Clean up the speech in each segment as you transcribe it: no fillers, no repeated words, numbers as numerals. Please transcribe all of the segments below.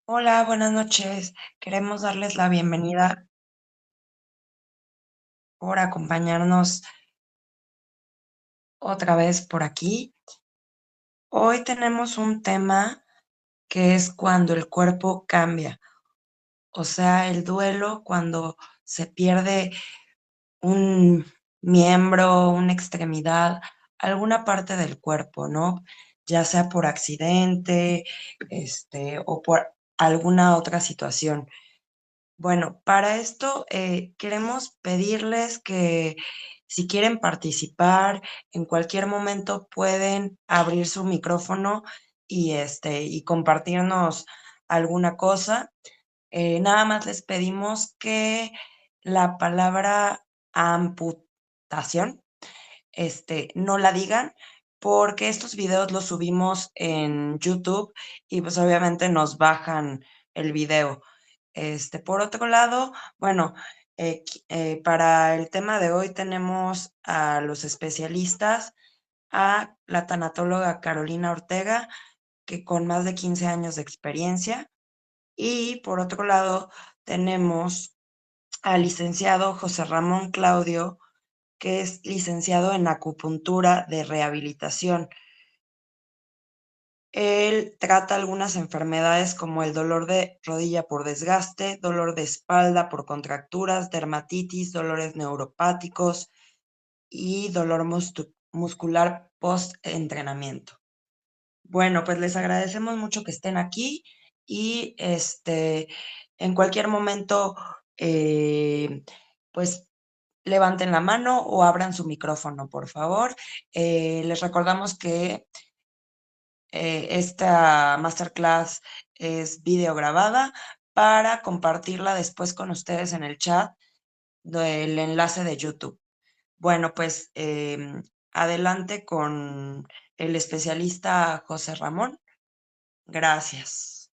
Hola, buenas noches. Queremos darles la bienvenida por acompañarnos otra vez por aquí. Hoy tenemos un tema que es cuando el cuerpo cambia, o sea, el duelo cuando se pierde un miembro, una extremidad, alguna parte del cuerpo, ¿no? Ya sea por accidente, o por alguna otra situación. Bueno, para esto queremos pedirles que si quieren participar, en cualquier momento pueden abrir su micrófono y compartirnos alguna cosa. Nada más les pedimos que la palabra amputación, no la digan, porque estos videos los subimos en YouTube y pues obviamente nos bajan el video. Por otro lado, bueno, para el tema de hoy tenemos a los especialistas, a la tanatóloga Carolina Ortega, que con más de 15 años de experiencia, y por otro lado tenemos al licenciado José Ramón Claudio, que es licenciado en acupuntura de rehabilitación. Él trata algunas enfermedades como el dolor de rodilla por desgaste, dolor de espalda por contracturas, dermatitis, dolores neuropáticos y dolor muscular post-entrenamiento. Bueno, pues les agradecemos mucho que estén aquí y en cualquier momento, eh, pues levanten la mano o abran su micrófono, por favor. Les recordamos que esta masterclass es videograbada para compartirla después con ustedes en el chat del enlace de YouTube. Bueno, pues adelante con el especialista José Ramón. Gracias.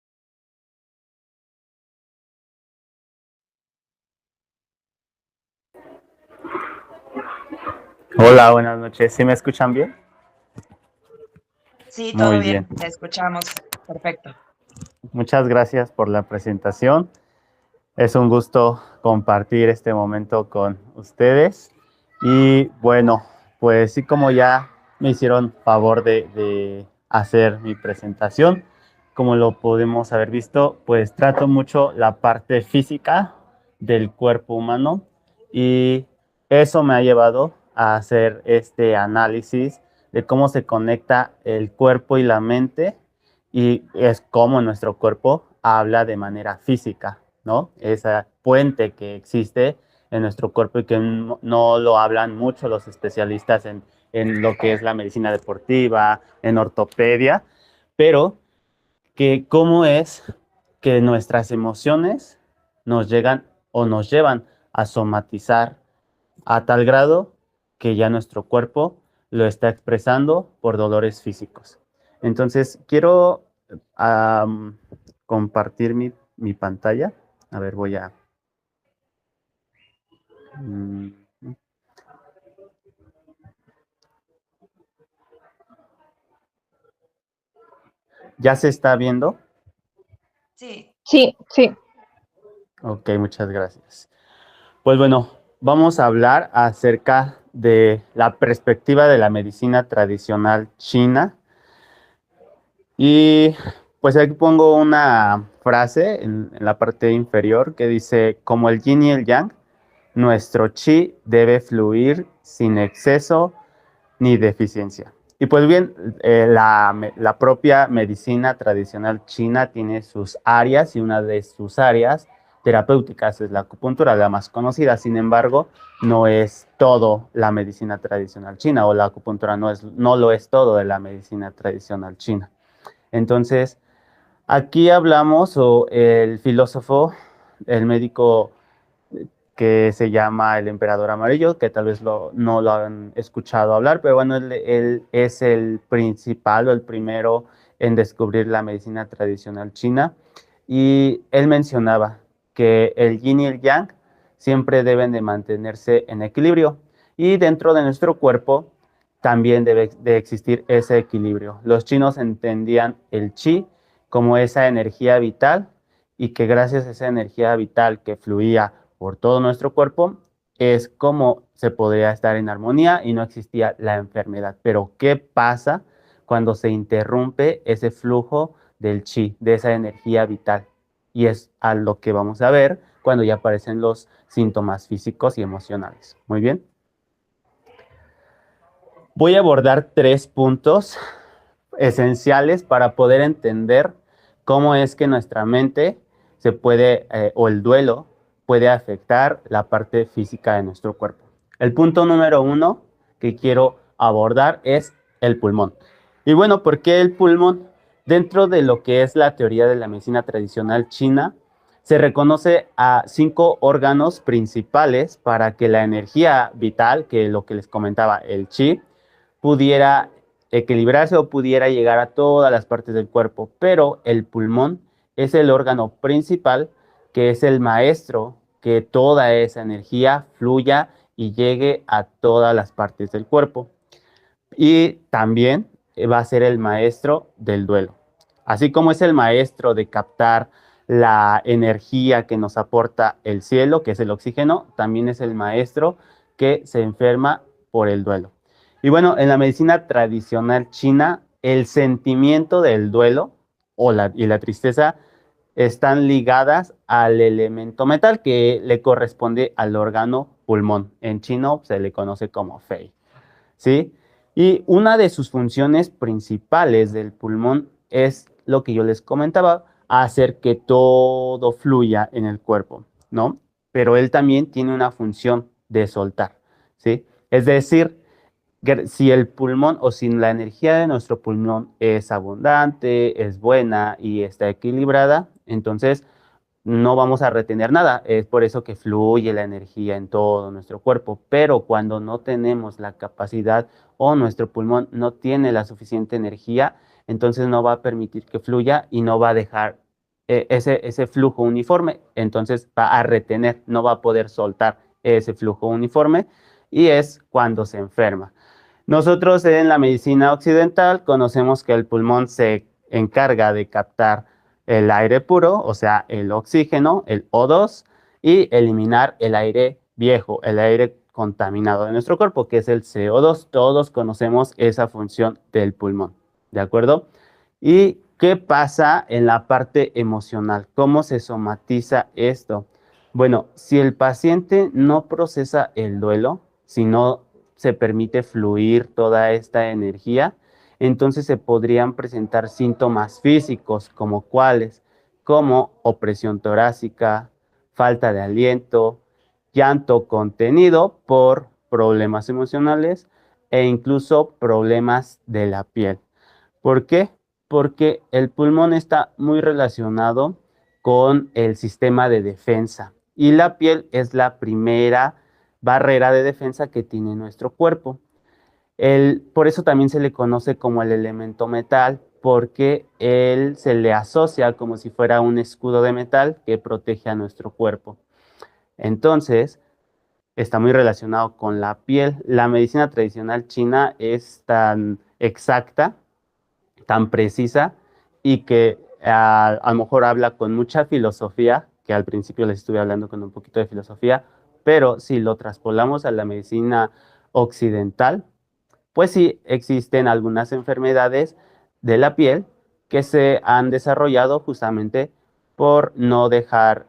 Hola, buenas noches. ¿Sí me escuchan bien? Sí, todo Muy bien. bien, te escuchamos. Perfecto. Muchas gracias por la presentación. Es un gusto compartir este momento con ustedes. Y bueno, pues sí, como ya me hicieron favor de hacer mi presentación, como lo podemos haber visto, pues trato mucho la parte física del cuerpo humano y eso me ha llevado a hacer este análisis de cómo se conecta el cuerpo y la mente y es cómo nuestro cuerpo habla de manera física, ¿no? Esa puente que existe en nuestro cuerpo y que no lo hablan mucho los especialistas en lo que es la medicina deportiva, en ortopedia, pero que cómo es que nuestras emociones nos llegan o nos llevan a somatizar a tal grado que ya nuestro cuerpo lo está expresando por dolores físicos. Entonces, quiero um, compartir mi pantalla. A ver, voy a... Um, ¿Ya se está viendo? Sí, Sí, sí. Ok, muchas gracias. Pues bueno, vamos a hablar acerca de la perspectiva de la medicina tradicional china. Y pues aquí pongo una frase en la parte inferior que dice, como el yin y el yang, nuestro chi debe fluir sin exceso ni deficiencia. Y pues bien, la propia medicina tradicional china tiene sus áreas y una de sus áreas terapéuticas es la acupuntura, la más conocida. Sin embargo, no es todo la medicina tradicional china o la acupuntura no lo es todo de la medicina tradicional china. Entonces, aquí hablamos, o el filósofo, el médico que se llama el Emperador Amarillo, que tal vez no lo han escuchado hablar, pero bueno, él es el principal o el primero en descubrir la medicina tradicional china. Y él mencionaba que el yin y el yang siempre deben de mantenerse en equilibrio. Y dentro de nuestro cuerpo también debe de existir ese equilibrio. Los chinos entendían el chi como esa energía vital y que gracias a esa energía vital que fluía por todo nuestro cuerpo, es como se podría estar en armonía y no existía la enfermedad. Pero ¿qué pasa cuando se interrumpe ese flujo del chi, de esa energía vital? Y es a lo que vamos a ver cuando ya aparecen los síntomas físicos y emocionales. Muy bien. Voy a abordar 3 puntos esenciales para poder entender cómo es que nuestra mente se puede, o el duelo puede afectar la parte física de nuestro cuerpo. El punto número 1 que quiero abordar es el pulmón. Y bueno, ¿por qué el pulmón? Dentro de lo que es la teoría de la medicina tradicional china, se reconoce a 5 órganos principales para que la energía vital, que lo que les comentaba, el chi, pudiera equilibrarse o pudiera llegar a todas las partes del cuerpo, pero el pulmón es el órgano principal que es el maestro que toda esa energía fluya y llegue a todas las partes del cuerpo. Y también va a ser el maestro del duelo. Así como es el maestro de captar la energía que nos aporta el cielo, que es el oxígeno, también es el maestro que se enferma por el duelo. Y bueno, en la medicina tradicional china, el sentimiento del duelo y la tristeza están ligadas al elemento metal que le corresponde al órgano pulmón. En chino se le conoce como fei. ¿Sí? Y una de sus funciones principales del pulmón es lo que yo les comentaba, hacer que todo fluya en el cuerpo, ¿no? Pero él también tiene una función de soltar, ¿sí? Es decir, si el pulmón o si la energía de nuestro pulmón es abundante, es buena y está equilibrada, entonces no vamos a retener nada. Es por eso que fluye la energía en todo nuestro cuerpo. Pero cuando no tenemos la capacidad o nuestro pulmón no tiene la suficiente energía, entonces no va a permitir que fluya y no va a dejar ese flujo uniforme. Entonces va a retener, no va a poder soltar ese flujo uniforme y es cuando se enferma. Nosotros en la medicina occidental conocemos que el pulmón se encarga de captar el aire puro, o sea, el oxígeno, el O2, y eliminar el aire viejo, el aire contaminado de nuestro cuerpo, que es el CO2. Todos conocemos esa función del pulmón, ¿de acuerdo? ¿Y qué pasa en la parte emocional? ¿Cómo se somatiza esto? Bueno, si el paciente no procesa el duelo, si no se permite fluir toda esta energía, entonces se podrían presentar síntomas físicos como cuáles, como opresión torácica, falta de aliento, llanto contenido por problemas emocionales e incluso problemas de la piel. ¿Por qué? Porque el pulmón está muy relacionado con el sistema de defensa y la piel es la primera barrera de defensa que tiene nuestro cuerpo. Por eso también se le conoce como el elemento metal, porque él se le asocia como si fuera un escudo de metal que protege a nuestro cuerpo. Entonces, está muy relacionado con la piel. La medicina tradicional china es tan exacta, tan precisa y que a lo mejor habla con mucha filosofía, que al principio les estuve hablando con un poquito de filosofía, pero si lo traspolamos a la medicina occidental, pues sí existen algunas enfermedades de la piel que se han desarrollado justamente por no dejar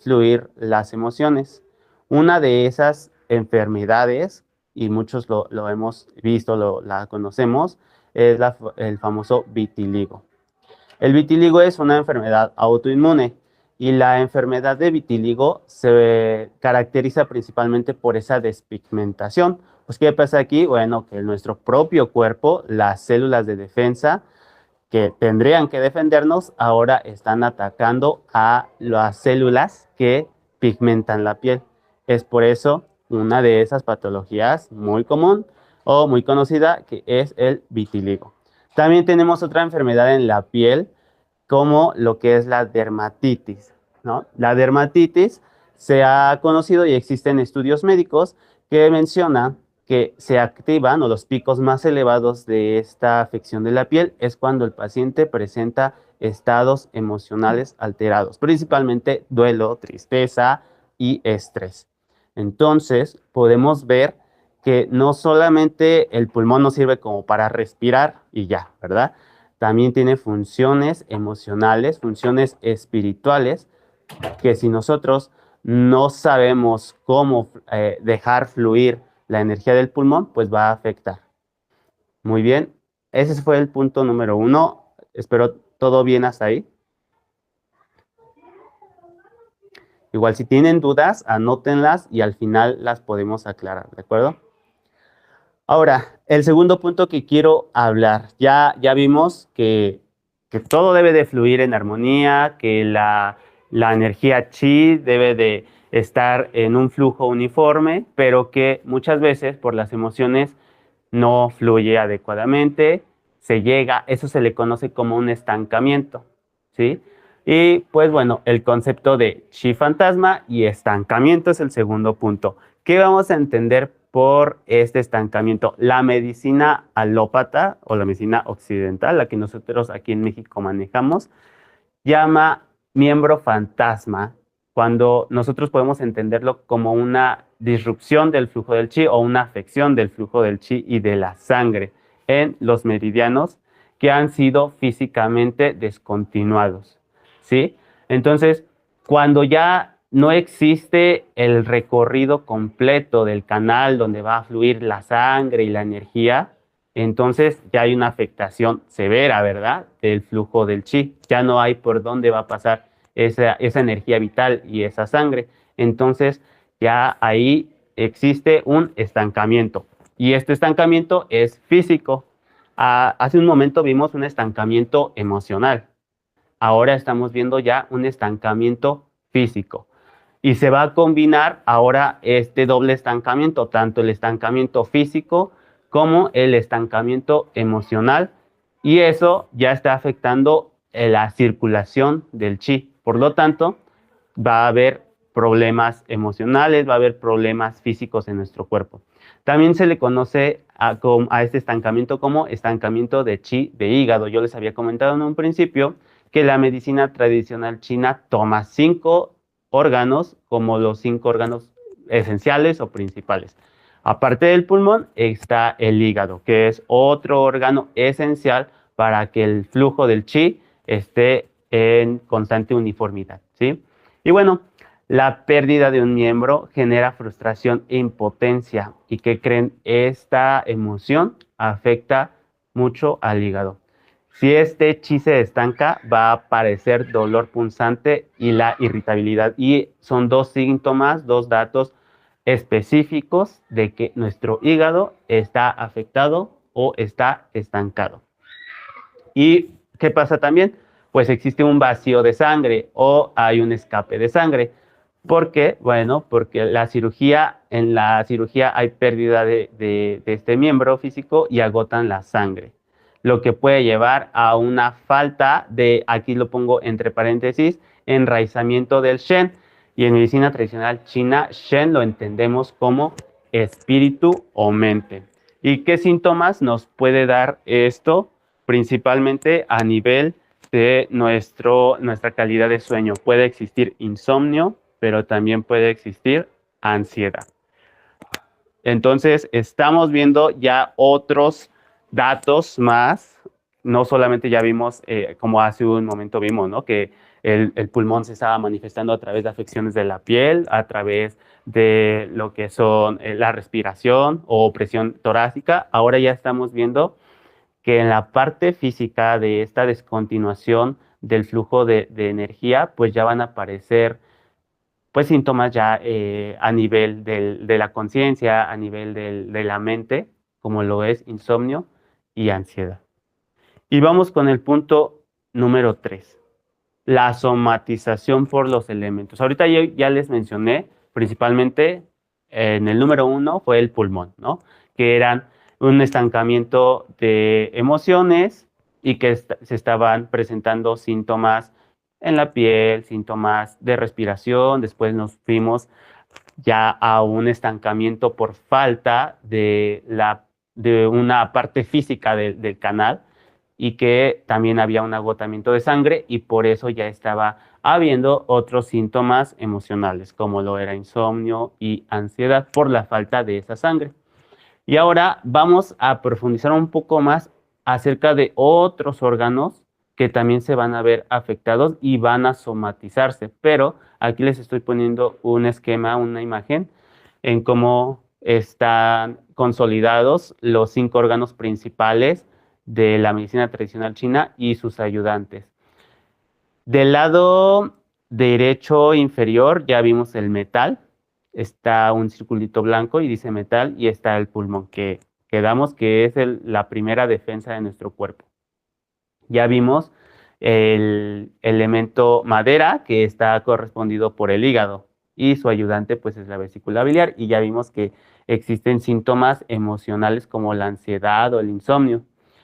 fluir las emociones. Una de esas enfermedades, y muchos lo hemos visto, la conocemos, es el famoso vitiligo. El vitiligo es una enfermedad autoinmune y la enfermedad de vitiligo se caracteriza principalmente por esa despigmentación. Pues, ¿qué pasa aquí? Bueno, que nuestro propio cuerpo, las células de defensa que tendrían que defendernos, ahora están atacando a las células que pigmentan la piel. Es por eso una de esas patologías muy común o muy conocida que es el vitiligo. También tenemos otra enfermedad en la piel como lo que es la dermatitis, ¿no? La dermatitis se ha conocido y existen estudios médicos que mencionan que se activan o los picos más elevados de esta afección de la piel es cuando el paciente presenta estados emocionales alterados, principalmente duelo, tristeza y estrés. Entonces, podemos ver que no solamente el pulmón nos sirve como para respirar y ya, ¿verdad? También tiene funciones emocionales, funciones espirituales, que si nosotros no sabemos cómo dejar fluir la energía del pulmón, pues va a afectar. Muy bien, ese fue el punto número 1. Espero todo bien hasta ahí. Igual si tienen dudas, anótenlas y al final las podemos aclarar, ¿de acuerdo? Ahora, el segundo punto que quiero hablar, ya vimos que todo debe de fluir en armonía, que la energía chi debe de estar en un flujo uniforme, pero que muchas veces por las emociones no fluye adecuadamente, eso se le conoce como un estancamiento, ¿sí? Y pues bueno, el concepto de chi fantasma y estancamiento es el segundo punto. ¿Qué vamos a entender por este estancamiento? La medicina alópata o la medicina occidental, la que nosotros aquí en México manejamos, llama miembro fantasma cuando nosotros podemos entenderlo como una disrupción del flujo del chi o una afección del flujo del chi y de la sangre en los meridianos que han sido físicamente descontinuados, ¿sí? Entonces, cuando ya no existe el recorrido completo del canal donde va a fluir la sangre y la energía, entonces ya hay una afectación severa, ¿verdad? Del flujo del chi. Ya no hay por dónde va a pasar esa energía vital y esa sangre. Entonces ya ahí existe un estancamiento. Y este estancamiento es físico. Hace un momento vimos un estancamiento emocional. Ahora estamos viendo ya un estancamiento físico. Y se va a combinar ahora este doble estancamiento, tanto el estancamiento físico como el estancamiento emocional. Y eso ya está afectando la circulación del chi. Por lo tanto, va a haber problemas emocionales, va a haber problemas físicos en nuestro cuerpo. También se le conoce a este estancamiento como estancamiento de chi de hígado. Yo les había comentado en un principio que la medicina tradicional china toma 5 órganos como los 5 órganos esenciales o principales. Aparte del pulmón está el hígado, que es otro órgano esencial para que el flujo del chi esté en constante uniformidad, ¿sí? Y bueno, la pérdida de un miembro genera frustración e impotencia. ¿Y qué creen? Esta emoción afecta mucho al hígado. Si este chi se estanca, va a aparecer dolor punzante y la irritabilidad. Y son dos síntomas, dos datos específicos de que nuestro hígado está afectado o está estancado. ¿Y qué pasa también? Pues existe un vacío de sangre o hay un escape de sangre. ¿Por qué? Bueno, porque en la cirugía hay pérdida de este miembro físico y agotan la sangre, lo que puede llevar a una falta de, aquí lo pongo entre paréntesis, enraizamiento del Shen. Y en medicina tradicional china, Shen lo entendemos como espíritu o mente. ¿Y qué síntomas nos puede dar esto? Principalmente a nivel de nuestra calidad de sueño. Puede existir insomnio, pero también puede existir ansiedad. Entonces, estamos viendo ya otros datos más. No solamente ya vimos, como hace un momento vimos, ¿no? Que el pulmón se estaba manifestando a través de afecciones de la piel, a través de lo que son la respiración o presión torácica. Ahora ya estamos viendo que en la parte física de esta descontinuación del flujo de energía, pues ya van a aparecer pues síntomas ya a nivel de la conciencia, a nivel de la mente, como lo es insomnio y ansiedad. Y vamos con el punto número 3, la somatización por los elementos. Ahorita yo ya les mencioné, principalmente en el número 1 fue el pulmón, ¿no? Que eran un estancamiento de emociones y que se estaban presentando síntomas en la piel, síntomas de respiración. Después nos fuimos ya a un estancamiento por falta de una parte física del canal, y que también había un agotamiento de sangre y por eso ya estaba habiendo otros síntomas emocionales, como lo era insomnio y ansiedad por la falta de esa sangre. Y ahora vamos a profundizar un poco más acerca de otros órganos que también se van a ver afectados y van a somatizarse. Pero aquí les estoy poniendo un esquema, una imagen en cómo están consolidados los 5 órganos principales de la medicina tradicional china y sus ayudantes. Del lado derecho inferior ya vimos el metal, está un circulito blanco y dice metal, y está el pulmón, que quedamos que es la primera defensa de nuestro cuerpo. Ya vimos el elemento madera, que está correspondido por el hígado, y su ayudante pues es la vesícula biliar, y ya vimos que existen síntomas emocionales como la ansiedad o el insomnio.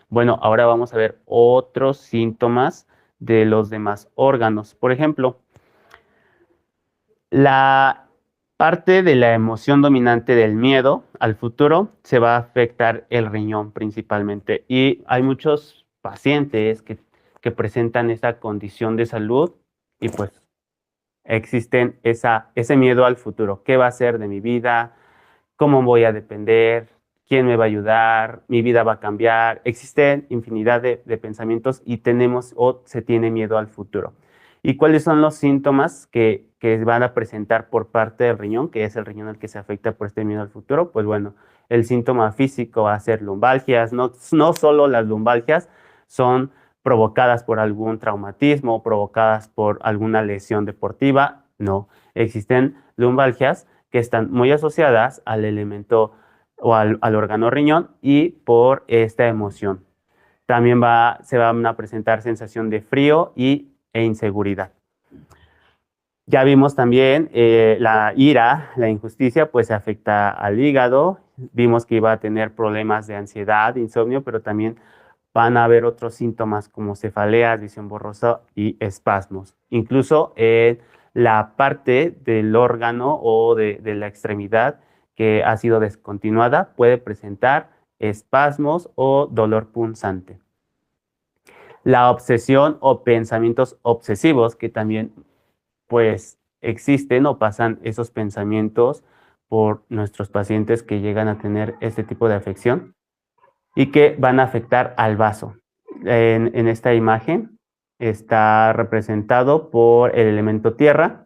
Bueno, ahora vamos a ver otros síntomas de los demás órganos. Por ejemplo, la parte de la emoción dominante del miedo al futuro se va a afectar el riñón principalmente. Y hay muchos pacientes que presentan esa condición de salud y pues existen ese miedo al futuro. ¿Qué va a ser de mi vida? ¿Cómo voy a depender? ¿Quién me va a ayudar? ¿Mi vida va a cambiar? Existen infinidad de pensamientos y tenemos o se tiene miedo al futuro. ¿Y cuáles son los síntomas que van a presentar por parte del riñón, que es el riñón al que se afecta por este miedo al futuro? Pues bueno, el síntoma físico va a ser lumbalgias. No solo las lumbalgias son provocadas por algún traumatismo, provocadas por alguna lesión deportiva. No, existen lumbalgias que están muy asociadas al elemento o al órgano riñón y por esta emoción. También se van a presentar sensación de frío e inseguridad. Ya vimos también la ira, la injusticia, pues afecta al hígado. Vimos que iba a tener problemas de ansiedad, insomnio, pero también van a haber otros síntomas como cefaleas, visión borrosa y espasmos. Incluso la parte del órgano o de la extremidad que ha sido descontinuada puede presentar espasmos o dolor punzante. La obsesión o pensamientos obsesivos, que también pues existen o pasan esos pensamientos por nuestros pacientes que llegan a tener este tipo de afección y que van a afectar al vaso. En esta imagen está representado por el elemento tierra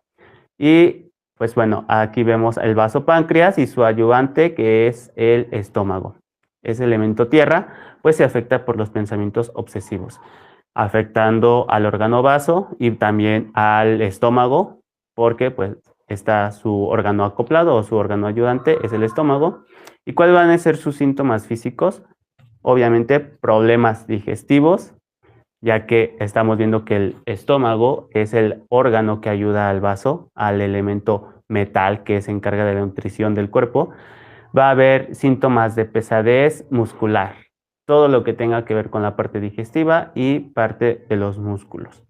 y pues bueno, aquí vemos el vaso páncreas y su ayudante, que es el estómago. Ese elemento tierra pues se afecta por los pensamientos obsesivos, afectando al órgano vaso y también al estómago, porque pues está su órgano acoplado o su órgano ayudante es el estómago. ¿Y cuáles van a ser sus síntomas físicos? Obviamente problemas digestivos, ya que estamos viendo que el estómago es el órgano que ayuda al vaso, al elemento metal que se encarga de la nutrición del cuerpo. Va a haber síntomas de pesadez muscular, todo lo que tenga que ver con la parte digestiva y parte de los músculos.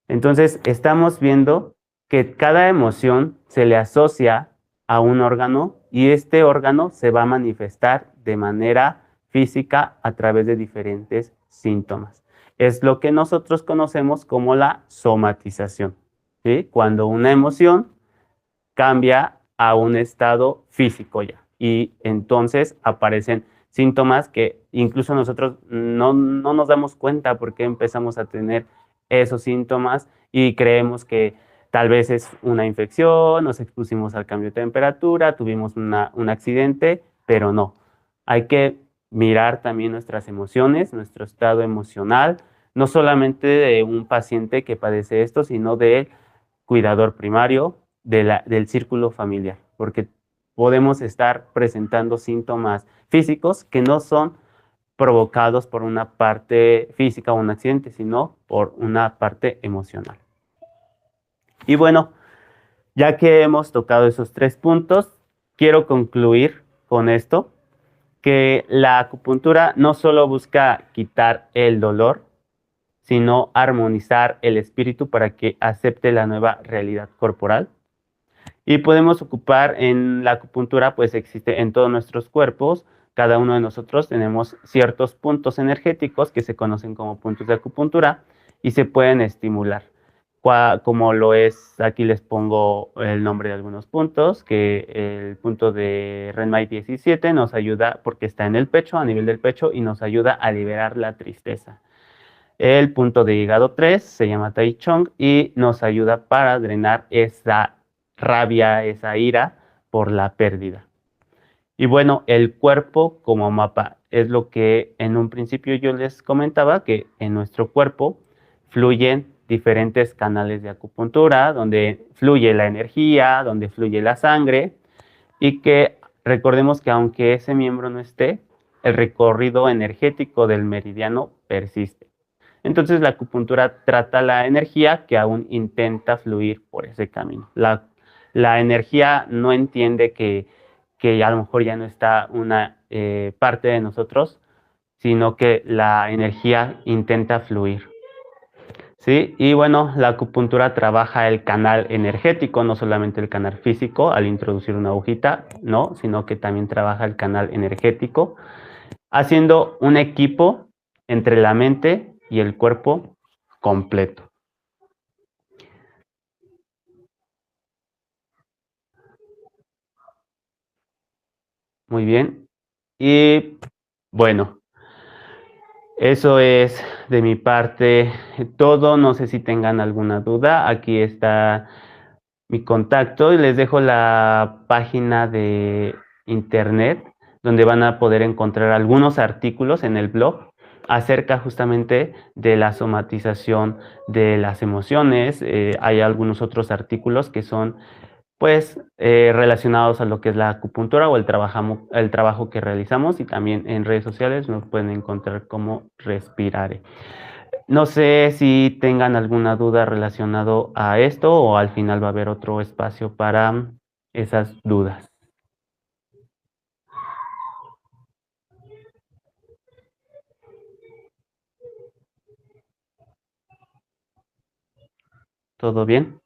Entonces, estamos viendo que cada emoción se le asocia a un órgano y este órgano se va a manifestar de manera física a través de diferentes síntomas. Es lo que nosotros conocemos como la somatización, ¿sí? Cuando una emoción cambia a un estado físico ya. Y entonces aparecen síntomas que incluso nosotros no nos damos cuenta porque empezamos a tener esos síntomas y creemos que tal vez es una infección, nos expusimos al cambio de temperatura, tuvimos un accidente, pero no. Hay que mirar también nuestras emociones, nuestro estado emocional, no solamente de un paciente que padece esto, sino del cuidador primario, del círculo familiar, porque podemos estar presentando síntomas físicos que no son provocados por una parte física o un accidente, sino por una parte emocional. Y bueno, ya que hemos tocado esos 3 puntos, quiero concluir con esto, que la acupuntura no solo busca quitar el dolor, sino armonizar el espíritu para que acepte la nueva realidad corporal. Y podemos ocupar en la acupuntura, pues existe en todos nuestros cuerpos. Cada uno de nosotros tenemos ciertos puntos energéticos que se conocen como puntos de acupuntura y se pueden estimular. Como lo es, aquí les pongo el nombre de algunos puntos, que el punto de Renmai 17 nos ayuda porque está en el pecho, a nivel del pecho, y nos ayuda a liberar la tristeza. El punto de hígado 3 se llama Tai Chong y nos ayuda para drenar esa rabia, esa ira por la pérdida. Y bueno, el cuerpo como mapa es lo que en un principio yo les comentaba, que en nuestro cuerpo fluyen diferentes canales de acupuntura, donde fluye la energía, donde fluye la sangre, y que recordemos que aunque ese miembro no esté, el recorrido energético del meridiano persiste. Entonces la acupuntura trata la energía que aún intenta fluir por ese camino. La energía no entiende que a lo mejor ya no está una parte de nosotros, sino que la energía intenta fluir. ¿Sí? Y bueno, la acupuntura trabaja el canal energético, no solamente el canal físico al introducir una agujita, no, sino que también trabaja el canal energético, haciendo un equipo entre la mente y el cuerpo completo. Muy bien. Y bueno, eso es de mi parte todo. No sé si tengan alguna duda. Aquí está mi contacto y les dejo la página de internet donde van a poder encontrar algunos artículos en el blog acerca justamente de la somatización de las emociones. Hay algunos otros artículos que son pues relacionados a lo que es la acupuntura o el trabajo que realizamos, y también en redes sociales nos pueden encontrar como Respirare. No sé si tengan alguna duda relacionado a esto o al final va a haber otro espacio para esas dudas. ¿Todo bien?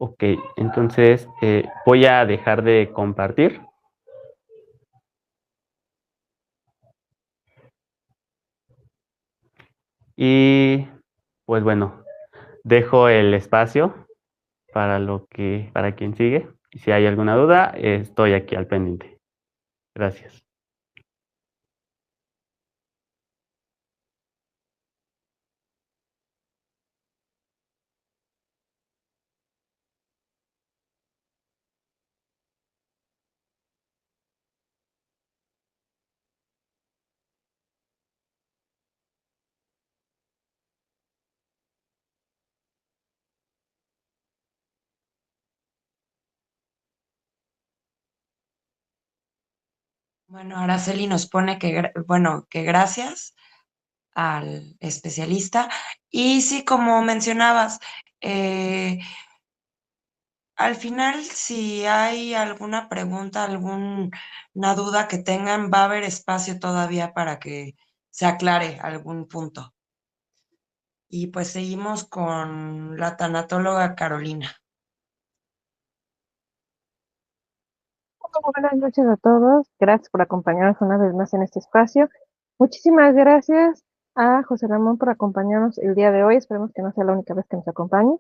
Ok, entonces voy a dejar de compartir y pues bueno, dejo el espacio para quien sigue. Y si hay alguna duda, estoy aquí al pendiente. Gracias. Bueno, Araceli nos pone bueno, que gracias al especialista. Y sí, como mencionabas, eh, al final, si hay alguna pregunta, alguna duda que tengan, va a haber espacio todavía para que se aclare algún punto. Y pues seguimos con la tanatóloga Carolina. Buenas noches a todos. Gracias por acompañarnos una vez más en este espacio. Muchísimas gracias a José Ramón por acompañarnos el día de hoy. Esperemos que no sea la única vez que nos acompañe.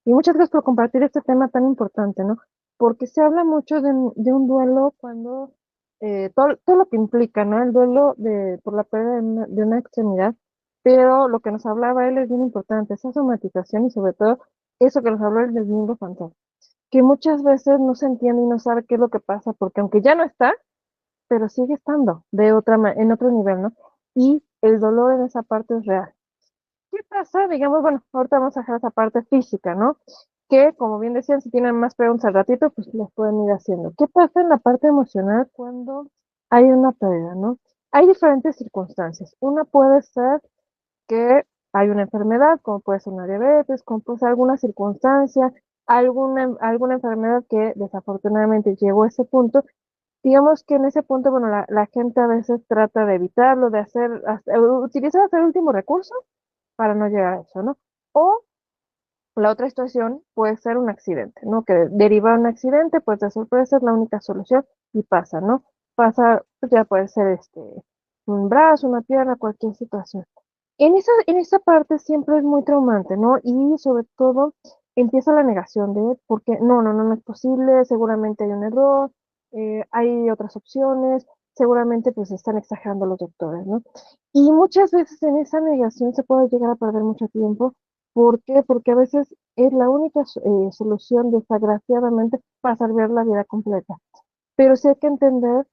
Y muchas gracias por compartir este tema tan importante, ¿no? Porque se habla mucho de un duelo cuando todo lo que implica, ¿no? El duelo por la pérdida de una extremidad. Pero lo que nos hablaba él es bien importante, esa somatización y sobre todo eso que nos habló el del miembro fantasma, que muchas veces no se entiende y no sabe qué es lo que pasa, porque aunque ya no está, pero sigue estando en otro nivel, ¿no? Y el dolor en esa parte es real. ¿Qué pasa? Digamos, bueno, ahorita vamos a dejar esa parte física, ¿no? Que, como bien decían, si tienen más preguntas al ratito, pues las pueden ir haciendo. ¿Qué pasa en la parte emocional cuando hay una pérdida, ¿no? Hay diferentes circunstancias. Una puede ser que hay una enfermedad, como puede ser una diabetes, como puede ser alguna circunstancia, alguna enfermedad que desafortunadamente llegó a ese punto. Digamos que en ese punto, bueno, la gente a veces trata de evitarlo, utilizar hasta el último recurso para no llegar a eso, ¿no? O La otra situación puede ser un accidente, ¿no? Que deriva un accidente, pues de sorpresa es la única solución y pasa, ¿no? Pasa, pues ya puede ser un brazo, una pierna, cualquier situación. En esa parte siempre es muy traumante, ¿no? Y sobre todo empieza la negación de, porque no es posible, seguramente hay un error, hay otras opciones, seguramente pues están exagerando los doctores, ¿no? Y muchas veces en esa negación se puede llegar a perder mucho tiempo. ¿Por qué? Porque a veces es la única solución, desgraciadamente, para salvar la vida completa. Pero sí hay que entender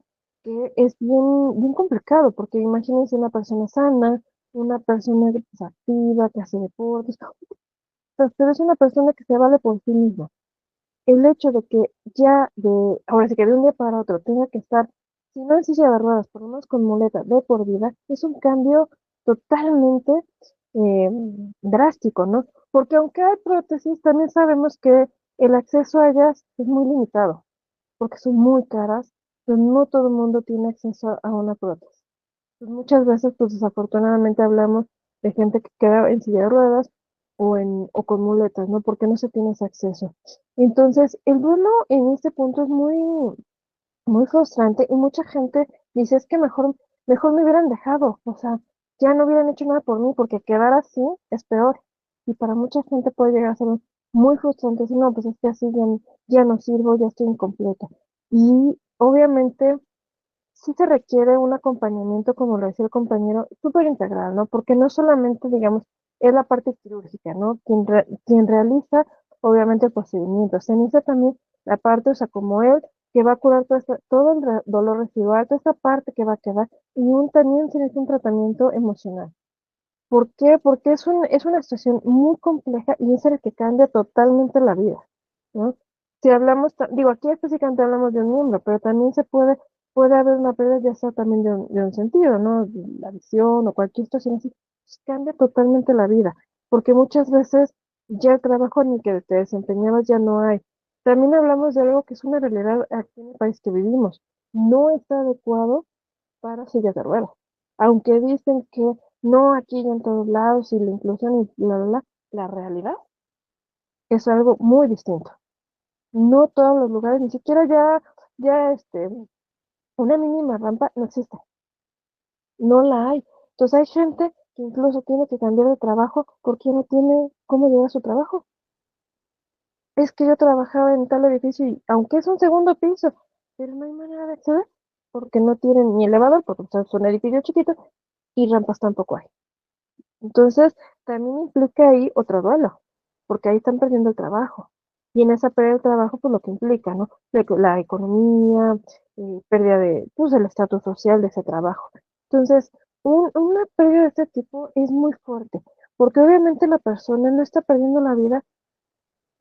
que es bien, bien complicado, porque imagínense una persona sana, una persona que es activa, que hace deportes, pero es una persona que se vale por sí misma. El hecho de que ahora sí que de un día para otro tenga que estar, si no en silla de ruedas, por lo menos con muleta de por vida, es un cambio totalmente eh, drástico, ¿no? Porque aunque hay prótesis, también sabemos que el acceso a ellas es muy limitado porque son muy caras, pero no todo el mundo tiene acceso a una prótesis. Pues muchas veces, pues desafortunadamente hablamos de gente que queda en silla de ruedas o con muletas, ¿no? Porque no se tiene ese acceso. Entonces, el duelo en este punto es muy, muy frustrante y mucha gente dice, es que mejor me hubieran dejado, o sea, ya no hubieran hecho nada por mí porque quedar así es peor. Y para mucha gente puede llegar a ser muy frustrante decir, no, pues es que así ya no sirvo, ya estoy incompleta. Y obviamente sí se requiere un acompañamiento, como lo decía el compañero, súper integral, ¿no? Porque no solamente, digamos, es la parte quirúrgica, ¿no? Quien realiza, obviamente, el procedimiento. Se necesita también la parte, o sea, como él, que va a curar todo el dolor residual, toda esa parte que va a quedar, y también se necesita un tratamiento emocional. ¿Por qué? Porque es una situación muy compleja y es el que cambia totalmente la vida, ¿no? Si hablamos, digo, aquí específicamente hablamos de un miembro, pero también puede haber una pérdida ya sea también de un sentido, ¿no? La visión o cualquier situación así, pues cambia totalmente la vida, porque muchas veces ya el trabajo en el que te desempeñabas ya no hay. También hablamos de algo que es una realidad aquí en el país que vivimos. No está adecuado para sillas de ruedas. Aunque dicen que no aquí y en todos lados y la inclusión y la realidad es algo muy distinto. No todos los lugares, ni siquiera una mínima rampa no existe, no la hay. Entonces hay gente que incluso tiene que cambiar de trabajo porque no tiene cómo llegar a su trabajo. Es que yo trabajaba en tal edificio y aunque es un segundo piso, pero no hay manera de acceder porque no tienen ni elevador, porque son edificios chiquitos y rampas tampoco hay. Entonces, también implica ahí otro duelo, porque ahí están perdiendo el trabajo. Y en esa pérdida del trabajo, pues lo que implica, ¿no? La economía, pérdida pues, el estatus social de ese trabajo. Entonces, una pérdida de este tipo es muy fuerte, porque obviamente la persona no está perdiendo la vida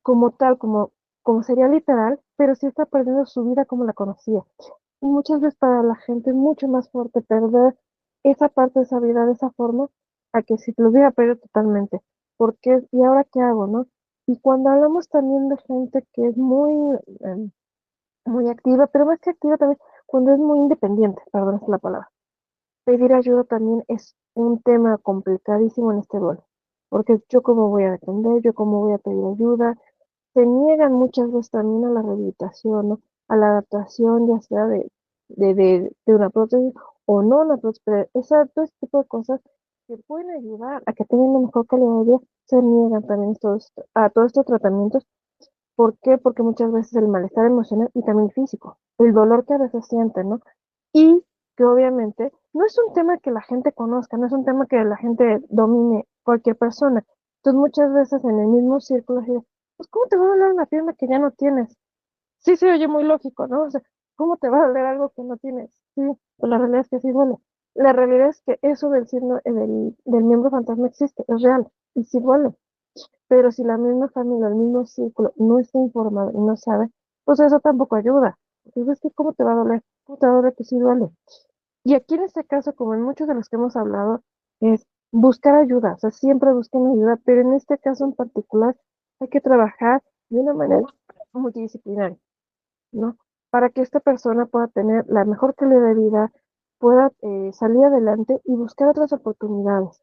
como tal, como sería literal, pero sí está perdiendo su vida como la conocía. Y muchas veces para la gente es mucho más fuerte perder esa parte de esa vida de esa forma a que si lo hubiera perdido totalmente. Porque, ¿y ahora qué hago, no? Y cuando hablamos también de gente que es muy activa, pero más que activa también, cuando es muy independiente, perdón, esa es la palabra. Pedir ayuda también es un tema complicadísimo en este duelo. Porque yo cómo voy a depender, yo cómo voy a pedir ayuda, se niegan muchas veces también a la rehabilitación, ¿no? A la adaptación, ya sea de una prótesis o no una prótesis, pero todo este tipo de cosas que pueden ayudar a que tengan una mejor calidad de vida, se niegan también a todos estos tratamientos. ¿Por qué? Porque muchas veces el malestar emocional y también físico, el dolor que a veces sienten, ¿no? Y que obviamente no es un tema que la gente conozca, no es un tema que la gente domine cualquier persona. Entonces muchas veces en el mismo círculo, así de, pues ¿cómo te va a doler una pierna que ya no tienes? Sí se oye muy lógico, ¿no? O sea, ¿cómo te va a doler algo que no tienes? Sí, pues la realidad es que sí duele. La realidad es que eso del miembro fantasma existe, es real, y sí duele. Pero si la misma familia, el mismo círculo no está informado y no sabe, pues eso tampoco ayuda. Entonces, es que ¿cómo te va a doler? ¿Cómo te va a doler que sí duele? Y aquí en este caso, como en muchos de los que hemos hablado, es buscar ayuda, o sea, siempre busquen ayuda, pero en este caso en particular hay que trabajar de una manera multidisciplinaria, ¿no? Para que esta persona pueda tener la mejor calidad de vida, pueda salir adelante y buscar otras oportunidades.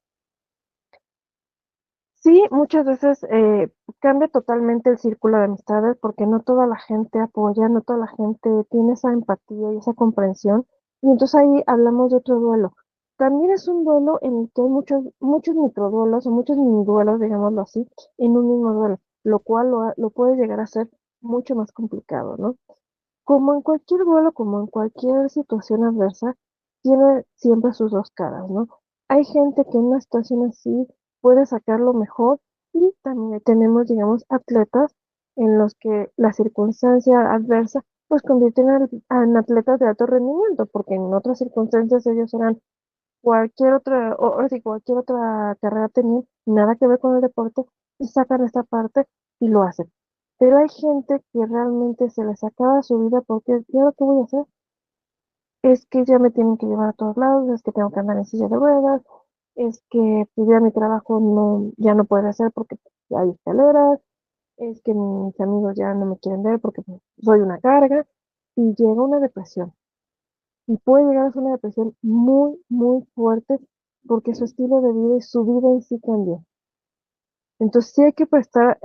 Sí, muchas veces cambia totalmente el círculo de amistades porque no toda la gente apoya, no toda la gente tiene esa empatía y esa comprensión. Y entonces ahí hablamos de otro duelo. También es un duelo en el que hay muchos microduelos o muchos mini duelos, digámoslo así, en un mismo duelo, lo cual lo puede llegar a ser mucho más complicado, ¿no? Como en cualquier duelo, como en cualquier situación adversa, tiene siempre sus dos caras, ¿no? Hay gente que en una situación así puede sacar lo mejor y también tenemos, digamos, atletas en los que la circunstancia adversa pues convierten en atletas de alto rendimiento, porque en otras circunstancias ellos eran cualquier otra, o si cualquier otra carrera tenían nada que ver con el deporte y sacan esta parte y lo hacen. Pero hay gente que realmente se les acaba su vida porque, ¿y ahora qué voy a hacer? Es que ya me tienen que llevar a todos lados, es que tengo que andar en silla de ruedas, es que pues, ya mi trabajo no, ya no puede hacer porque pues, hay escaleras, es que mis amigos ya no me quieren ver porque pues, soy una carga y llega una depresión. Y puede llegar a ser una depresión muy, muy fuerte porque su estilo de vida y su vida en sí cambió. Entonces sí hay que prestar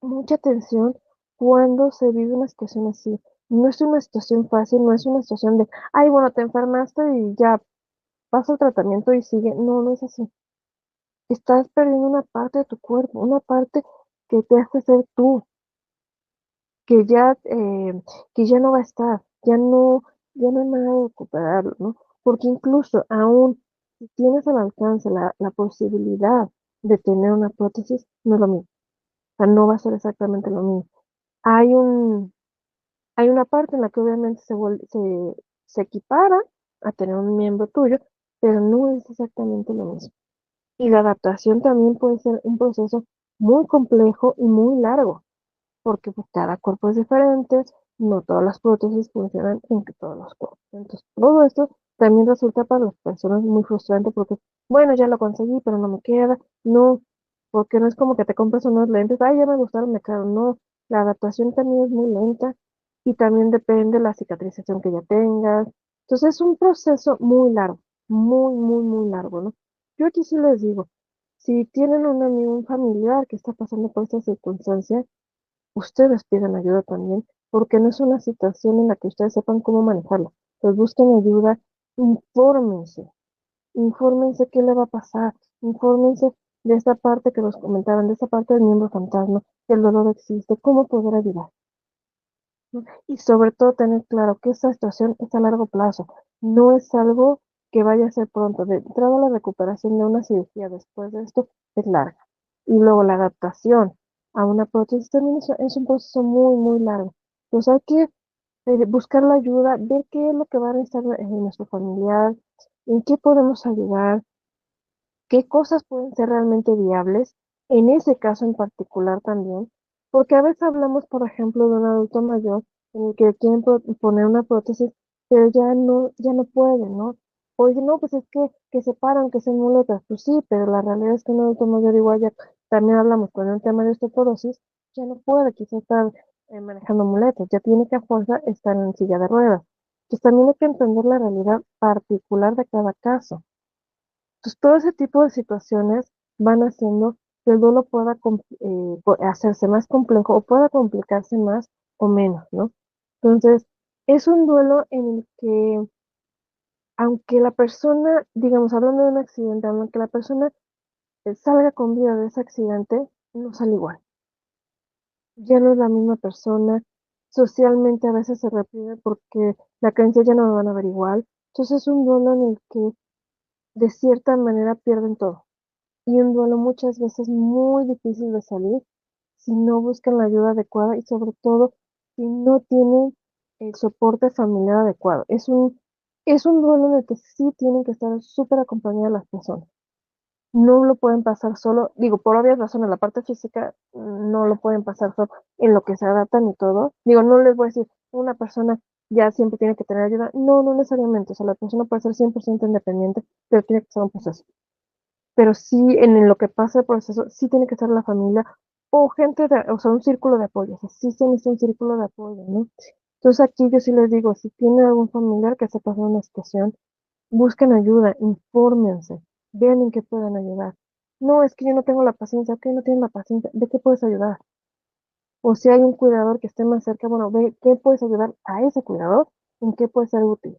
mucha atención cuando se vive una situación así. No es una situación fácil, no es una situación de, ay, bueno, te enfermaste y ya pasa el tratamiento y sigue. No, no es así. Estás perdiendo una parte de tu cuerpo, una parte que te hace ser tú, que ya, eh, que ya no va a estar, ya no hay manera de recuperarlo, ¿no? Porque incluso aún si tienes al alcance la posibilidad de tener una prótesis, no es lo mismo. O sea, no va a ser exactamente lo mismo. Hay un, Hay una parte en la que obviamente se equipara a tener un miembro tuyo, pero no es exactamente lo mismo. Y la adaptación también puede ser un proceso muy complejo y muy largo porque pues cada cuerpo es diferente, no todas las prótesis funcionan en que todos los cuerpos. Entonces, todo esto también resulta para las personas muy frustrante porque, bueno, ya lo conseguí, pero no me queda, no, porque no es como que te compras unos lentes, ay, ya me gustaron, me quedaron, no, la adaptación también es muy lenta y también depende de la cicatrización que ya tengas. Entonces, es un proceso muy largo, muy, muy, muy largo, ¿no? Yo aquí sí les digo, si tienen un amigo, un familiar que está pasando por esta circunstancia, ustedes pidan ayuda también, porque no es una situación en la que ustedes sepan cómo manejarla. Pues busquen ayuda, infórmense, infórmense qué le va a pasar, infórmense de esta parte que nos comentaban, de esta parte del miembro fantasma, que el dolor existe, cómo poder ayudar, ¿no? Y sobre todo tener claro que esta situación es a largo plazo, no es algo que vaya a ser pronto. De entrada, la recuperación de una cirugía después de esto es larga. Y luego la adaptación a una prótesis también es un proceso muy, muy largo. Entonces hay que buscar la ayuda, ver qué es lo que va a necesitar nuestro familiar, en qué podemos ayudar, qué cosas pueden ser realmente viables, en ese caso en particular también, porque a veces hablamos, por ejemplo, de un adulto mayor en el que quieren poner una prótesis, pero ya no pueden, ¿no? Oye, no, pues es que se paran, que se muletas, pues sí, pero la realidad es que un adulto mayor igual ya también hablamos con el tema de osteoporosis, ya no puede quizás estar manejando muletas, ya tiene que a fuerza estar en silla de ruedas. Entonces también hay que entender la realidad particular de cada caso. Entonces, todo ese tipo de situaciones van haciendo que el duelo pueda hacerse más complejo o pueda complicarse más o menos, ¿no? Entonces, es un duelo en el que, aunque la persona, digamos, hablando de un accidente, aunque la persona salga con vida de ese accidente, no sale igual. Ya no es la misma persona. Socialmente a veces se reprime porque la creencia ya no me van a ver igual. Entonces, es un duelo en el que, de cierta manera, pierden todo. Y un duelo muchas veces muy difícil de salir si no buscan la ayuda adecuada y sobre todo si no tienen el soporte familiar adecuado. Es un duelo en el que sí tienen que estar súper acompañadas las personas. No lo pueden pasar solo, digo, por obvias razones, la parte física no lo pueden pasar solo en lo que se adaptan y todo. Digo, no les voy a decir, una persona ya siempre tiene que tener ayuda. No, no necesariamente. O sea, la persona puede ser 100% independiente, pero tiene que ser un proceso, pero sí en lo que pasa el proceso, sí tiene que ser la familia o gente o sea, un círculo de apoyo, o sea, sí se necesita un círculo de apoyo, ¿no? Entonces aquí yo sí les digo, si tienen algún familiar que se pasó una situación, busquen ayuda, infórmense, vean en qué pueden ayudar. No, es que yo no tengo la paciencia, ok, no tienes la paciencia, ¿de qué puedes ayudar? O si hay un cuidador que esté más cerca, bueno, ve qué puedes ayudar a ese cuidador, en qué puede ser útil,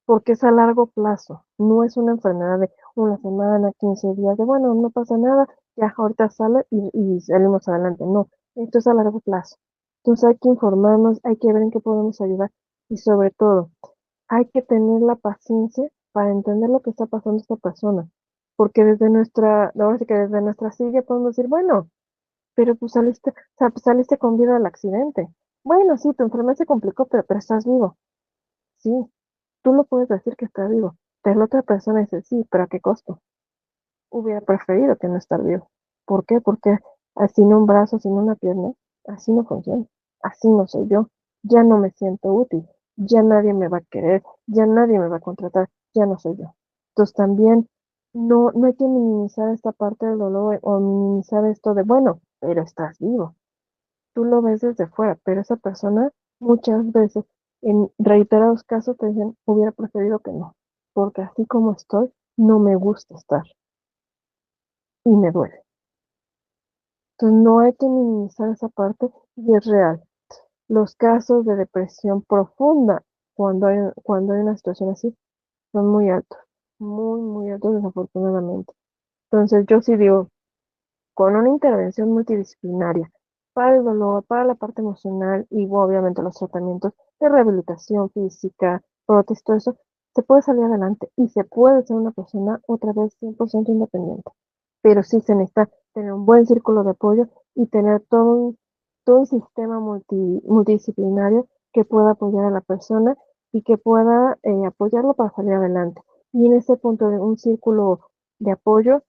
porque es a largo plazo, no es una enfermedad de una semana, 15 días, de bueno, no pasa nada, ya ahorita sale y salimos adelante, no, esto es a largo plazo. Entonces hay que informarnos, hay que ver en qué podemos ayudar y sobre todo, hay que tener la paciencia para entender lo que está pasando a esta persona, porque desde ahora sí que desde nuestra silla podemos decir, bueno, pero pues saliste, o sea, pues saliste con vida del accidente. Bueno, sí, tu enfermedad se complicó, pero estás vivo. Sí, tú lo puedes decir que estás vivo, pero la otra persona dice, sí, pero ¿a qué costo? Hubiera preferido que no estar vivo. ¿Por qué? Porque sin un brazo, sin una pierna, así no funciona. Así no soy yo. Ya no me siento útil. Ya nadie me va a querer. Ya nadie me va a contratar. Ya no soy yo. Entonces también no hay que minimizar esta parte del dolor o minimizar esto de, bueno, pero estás vivo. Tú lo ves desde fuera, pero esa persona muchas veces, en reiterados casos, te dicen, hubiera preferido que no, porque así como estoy, no me gusta estar y me duele. Entonces no hay que minimizar esa parte y es real. Los casos de depresión profunda, cuando hay una situación así, son muy altos, muy, muy altos desafortunadamente. Entonces yo sí digo, con una intervención multidisciplinaria para el dolor, para la parte emocional y obviamente los tratamientos de rehabilitación física, prótesis, todo eso, se puede salir adelante y se puede ser una persona otra vez 100% independiente. Pero sí se necesita tener un buen círculo de apoyo y tener todo un sistema multidisciplinario que pueda apoyar a la persona y que pueda apoyarlo para salir adelante. Y en ese punto de un círculo de apoyo,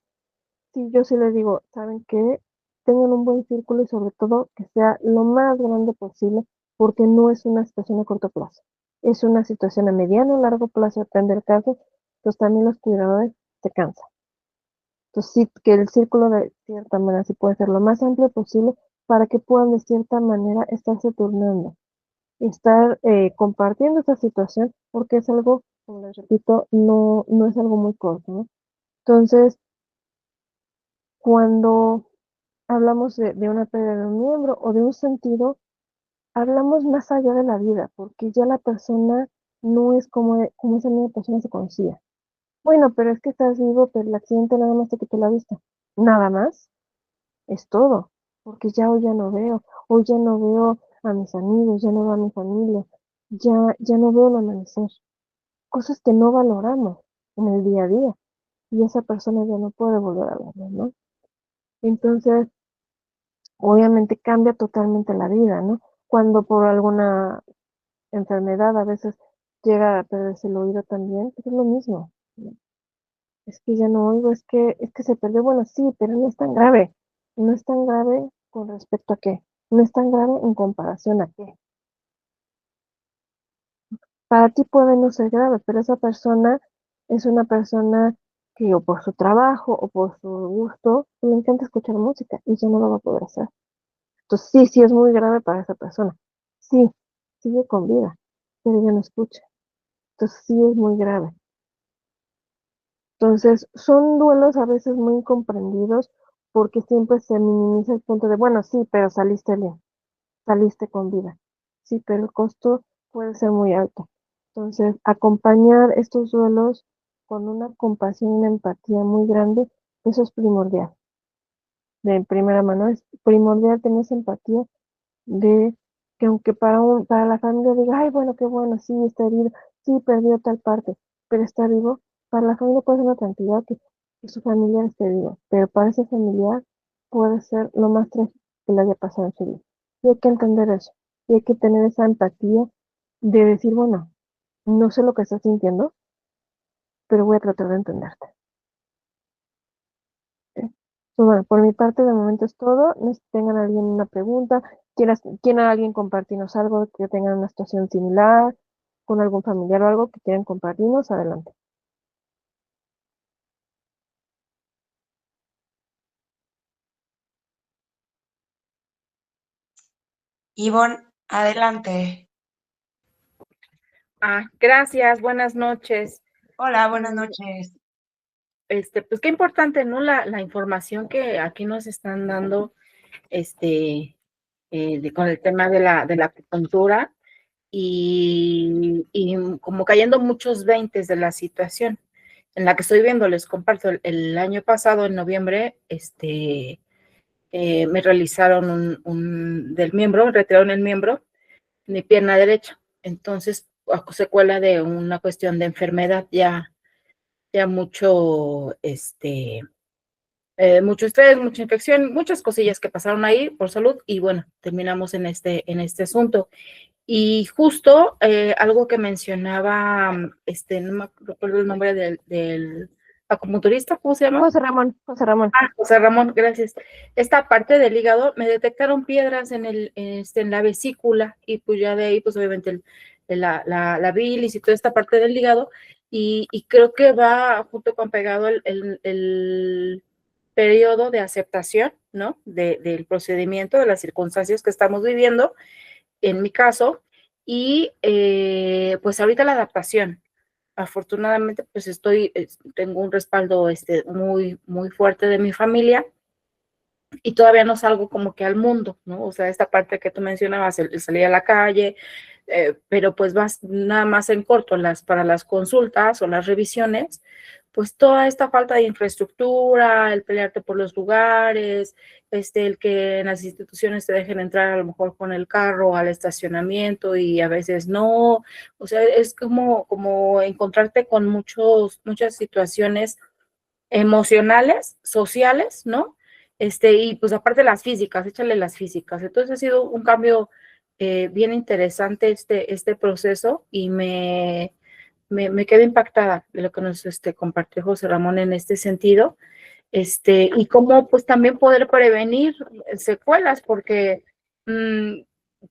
sí, yo sí les digo, ¿saben qué? Tengan un buen círculo y sobre todo que sea lo más grande posible, porque no es una situación a corto plazo, es una situación a mediano o largo plazo, depende del caso, pues también los cuidadores se cansan. Entonces sí, que el círculo de cierta manera sí puede ser lo más amplio posible para que puedan de cierta manera estarse turnando, estar compartiendo esta situación, porque es algo, como les repito, no es algo muy corto, ¿no? Entonces, cuando hablamos de una pérdida de un miembro o de un sentido, hablamos más allá de la vida, porque ya la persona no es como esa misma persona se conocía. Bueno, pero es que estás vivo, pero el accidente nada más te quitó la vista. Nada más, es todo, porque ya hoy ya no veo, hoy ya no veo a mis amigos, ya no veo a mi familia, ya no veo el amanecer. Cosas que no valoramos en el día a día, y esa persona ya no puede volver a verlo, ¿no? Entonces, obviamente cambia totalmente la vida, ¿no? Cuando por alguna enfermedad a veces llega a perderse el oído también, pues es lo mismo, ¿no? Es que ya no oigo, es que se perdió, bueno, sí, pero no es tan grave. No es tan grave con respecto a qué. No es tan grave en comparación a qué. Para ti puede no ser grave, pero esa persona es una persona que o por su trabajo o por su gusto le encanta escuchar música y ya no lo va a poder hacer. Entonces sí, sí es muy grave para esa persona. Sí, sigue con vida, pero ya no escucha. Entonces sí es muy grave. Entonces son duelos a veces muy incomprendidos porque siempre se minimiza el punto de, bueno, sí, pero saliste bien, saliste con vida. Sí, pero el costo puede ser muy alto. Entonces, acompañar estos duelos con una compasión y una empatía muy grande, eso es primordial. De primera mano es primordial tener esa empatía de que aunque para la familia diga, ay, bueno, qué bueno, sí, está herido, sí, perdió tal parte, pero está vivo, para la familia puede ser una tranquilidad que su familiar esté vivo, pero para ese familiar puede ser lo más trágico que le haya pasado en su vida. Y hay que entender eso, y hay que tener esa empatía de decir, bueno, no sé lo que estás sintiendo, pero voy a tratar de entenderte. ¿Sí? Pues bueno, por mi parte de momento es todo. No sé si tengan alguien una pregunta, quieran alguien compartirnos algo, que tengan una situación similar, con algún familiar o algo que quieran compartirnos, adelante. Ivonne, adelante. Gracias, buenas noches. Hola, buenas Mm, noches. pues qué importante, ¿no? La información que aquí nos están dando, con el tema de la acupuntura y como cayendo muchos veintes de la situación en la que estoy viendo. Les comparto, el año pasado, en noviembre, me realizaron del miembro, retiraron el miembro, mi pierna derecha. Entonces, a secuela de una cuestión de enfermedad, ya mucho, mucho estrés, mucha infección, muchas cosillas que pasaron ahí por salud, y bueno, terminamos en este asunto. Y justo algo que mencionaba, no me recuerdo el nombre del acupunturista, ¿cómo se llama? José Ramón, José Ramón. Ah, José Ramón, gracias. Esta parte del hígado, me detectaron piedras en la vesícula, y pues ya de ahí, pues obviamente la bilis y toda esta parte del hígado, y creo que va junto con pegado el periodo de aceptación, ¿no? Del procedimiento, de las circunstancias que estamos viviendo, en mi caso, y pues ahorita la adaptación. Afortunadamente, pues tengo un respaldo muy, muy fuerte de mi familia, y todavía no salgo como que al mundo, ¿no? O sea, esta parte que tú mencionabas, el salir a la calle, pero pues vas nada más en corto para las consultas o las revisiones, pues toda esta falta de infraestructura, el pelearte por los lugares, el que en las instituciones te dejen entrar a lo mejor con el carro al estacionamiento y a veces no. O sea, es como encontrarte con muchas situaciones emocionales, sociales, ¿no? Y pues aparte las físicas, échale las físicas. Entonces ha sido un cambio bien interesante este proceso, y me quedé impactada de lo que nos compartió José Ramón en este sentido, y cómo pues también poder prevenir secuelas, porque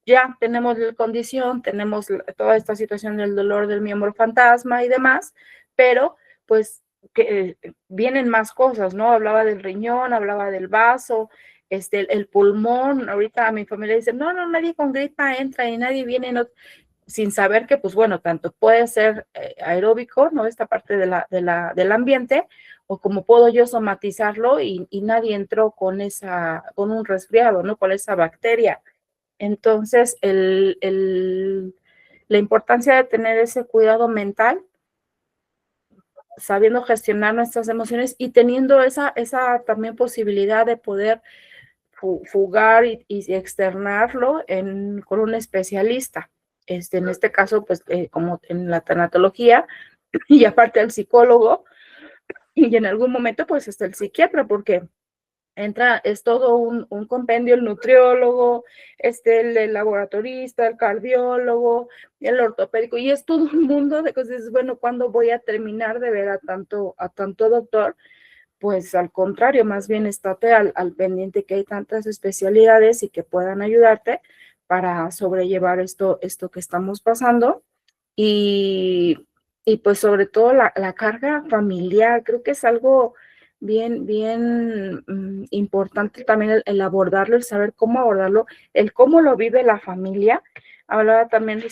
ya tenemos la condición, tenemos toda esta situación del dolor del miembro fantasma y demás, pero pues que vienen más cosas, ¿no? Hablaba del riñón, hablaba del vaso, el pulmón. Ahorita a mi familia dice, no, nadie con gripa entra y nadie viene, no, sin saber que, pues bueno, tanto puede ser aeróbico, ¿no? Esta parte del ambiente, o como puedo yo somatizarlo y nadie entró con un resfriado, ¿no? Con esa bacteria. Entonces, la importancia de tener ese cuidado mental, sabiendo gestionar nuestras emociones y teniendo esa también posibilidad de poder fugar y externarlo con un especialista. En este caso, pues como en la tanatología, y aparte el psicólogo, y en algún momento pues hasta el psiquiatra, porque es todo un compendio, el nutriólogo, el laboratorista, el cardiólogo, el ortopédico, y es todo un mundo de cosas. Bueno, ¿cuándo voy a terminar de ver a tanto doctor? Pues al contrario, más bien estate al pendiente que hay tantas especialidades y que puedan ayudarte para sobrellevar esto que estamos pasando. Y, pues sobre todo la carga familiar, creo que es algo bien, bien importante también el abordarlo, el saber cómo abordarlo, el cómo lo vive la familia. Hablaba también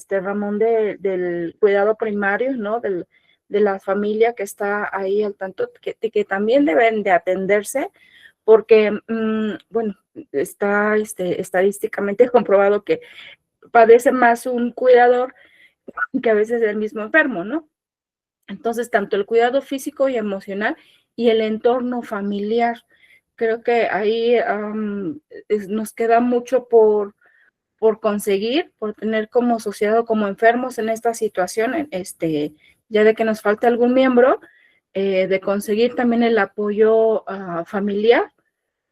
Ramón del cuidado primario, ¿no? De la familia que está ahí al tanto, que también deben de atenderse, porque, bueno, está estadísticamente comprobado que padece más un cuidador que a veces el mismo enfermo, ¿no? Entonces, tanto el cuidado físico y emocional y el entorno familiar, creo que ahí nos queda mucho por conseguir, por tener como sociedad o como enfermos en esta situación, ya de que nos falta algún miembro, de conseguir también el apoyo familiar,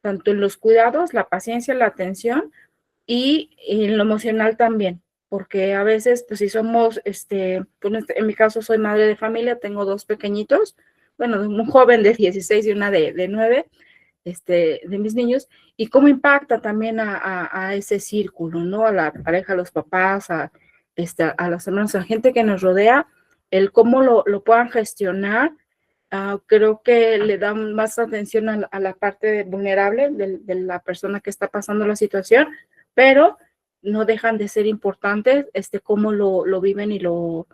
tanto en los cuidados, la paciencia, la atención, y en lo emocional también, porque a veces, pues si somos, pues, en mi caso soy madre de familia, tengo 2 pequeñitos, bueno, un joven de 16 y una de 9, de mis niños, y cómo impacta también a ese círculo, ¿no? A la pareja, a los papás, a los hermanos, a la gente que nos rodea, el cómo lo puedan gestionar. Creo que le dan más atención a la parte vulnerable de la persona que está pasando la situación, pero no dejan de ser importantes, cómo lo viven y lo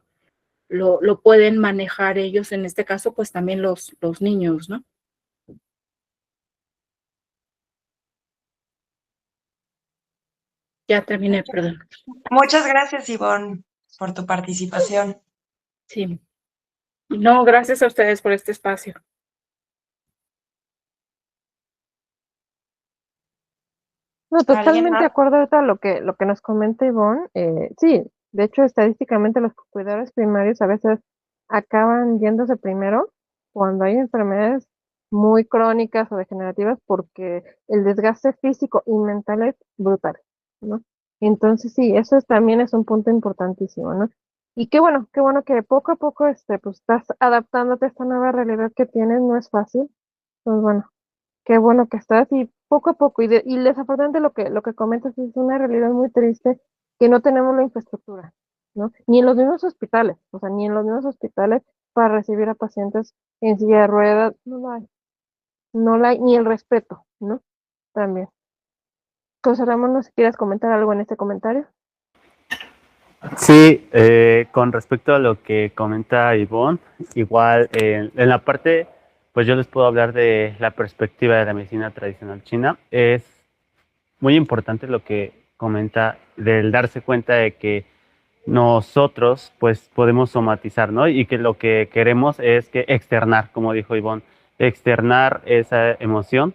lo pueden manejar ellos, en este caso, pues también los niños, ¿no? Ya terminé, perdón. Muchas gracias, Ivonne, por tu participación. Sí. No, gracias a ustedes por este espacio. No, ¿Alguien totalmente de más? acuerdo ahorita a lo que nos comenta Ivonne. Sí, de hecho, estadísticamente los cuidadores primarios a veces acaban yéndose primero cuando hay enfermedades muy crónicas o degenerativas porque el desgaste físico y mental es brutal, ¿no? Entonces, sí, también es un punto importantísimo, ¿no? Y qué bueno que poco a poco pues estás adaptándote a esta nueva realidad que tienes, no es fácil. Pues bueno. Qué bueno que estás y poco a poco, y desafortunadamente lo que comentas es una realidad muy triste que no tenemos la infraestructura, ¿no? Ni en los mismos hospitales, o sea, ni en los mismos hospitales para recibir a pacientes en silla de ruedas, no la hay, ni el respeto, ¿no? También. José Ramón, no sé si quieres comentar algo en este comentario. Sí, con respecto a lo que comenta Ivonne, igual en la parte, pues yo les puedo hablar de la perspectiva de la medicina tradicional china. Es muy importante lo que comenta del darse cuenta de que nosotros pues podemos somatizar, ¿no? Y que lo que queremos es que externar, como dijo Ivonne, externar esa emoción,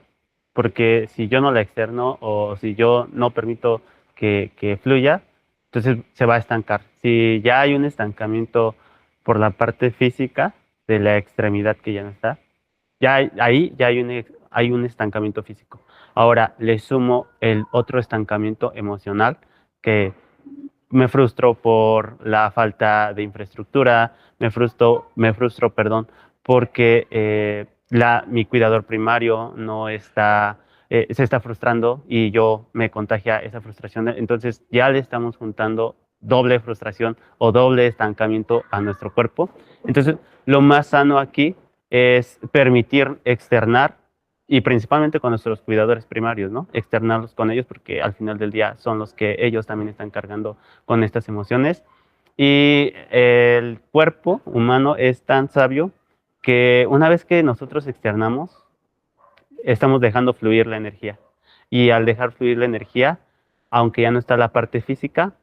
porque si yo no la externo o si yo no permito que fluya, entonces se va a estancar. Si ya hay un estancamiento por la parte física de la extremidad que ya no está, ahí ya hay un estancamiento físico. Ahora le sumo el otro estancamiento emocional que me frustro por la falta de infraestructura, perdón, porque mi cuidador primario no está, se está frustrando y yo me contagia esa frustración. Entonces ya le estamos juntando doble frustración o doble estancamiento a nuestro cuerpo. Entonces, lo más sano aquí es permitir externar y principalmente con nuestros cuidadores primarios, ¿no? Externarlos con ellos porque al final del día son los que ellos también están cargando con estas emociones. Y el cuerpo humano es tan sabio que una vez que nosotros externamos, estamos dejando fluir la energía. Y al dejar fluir la energía, aunque ya no está la parte física,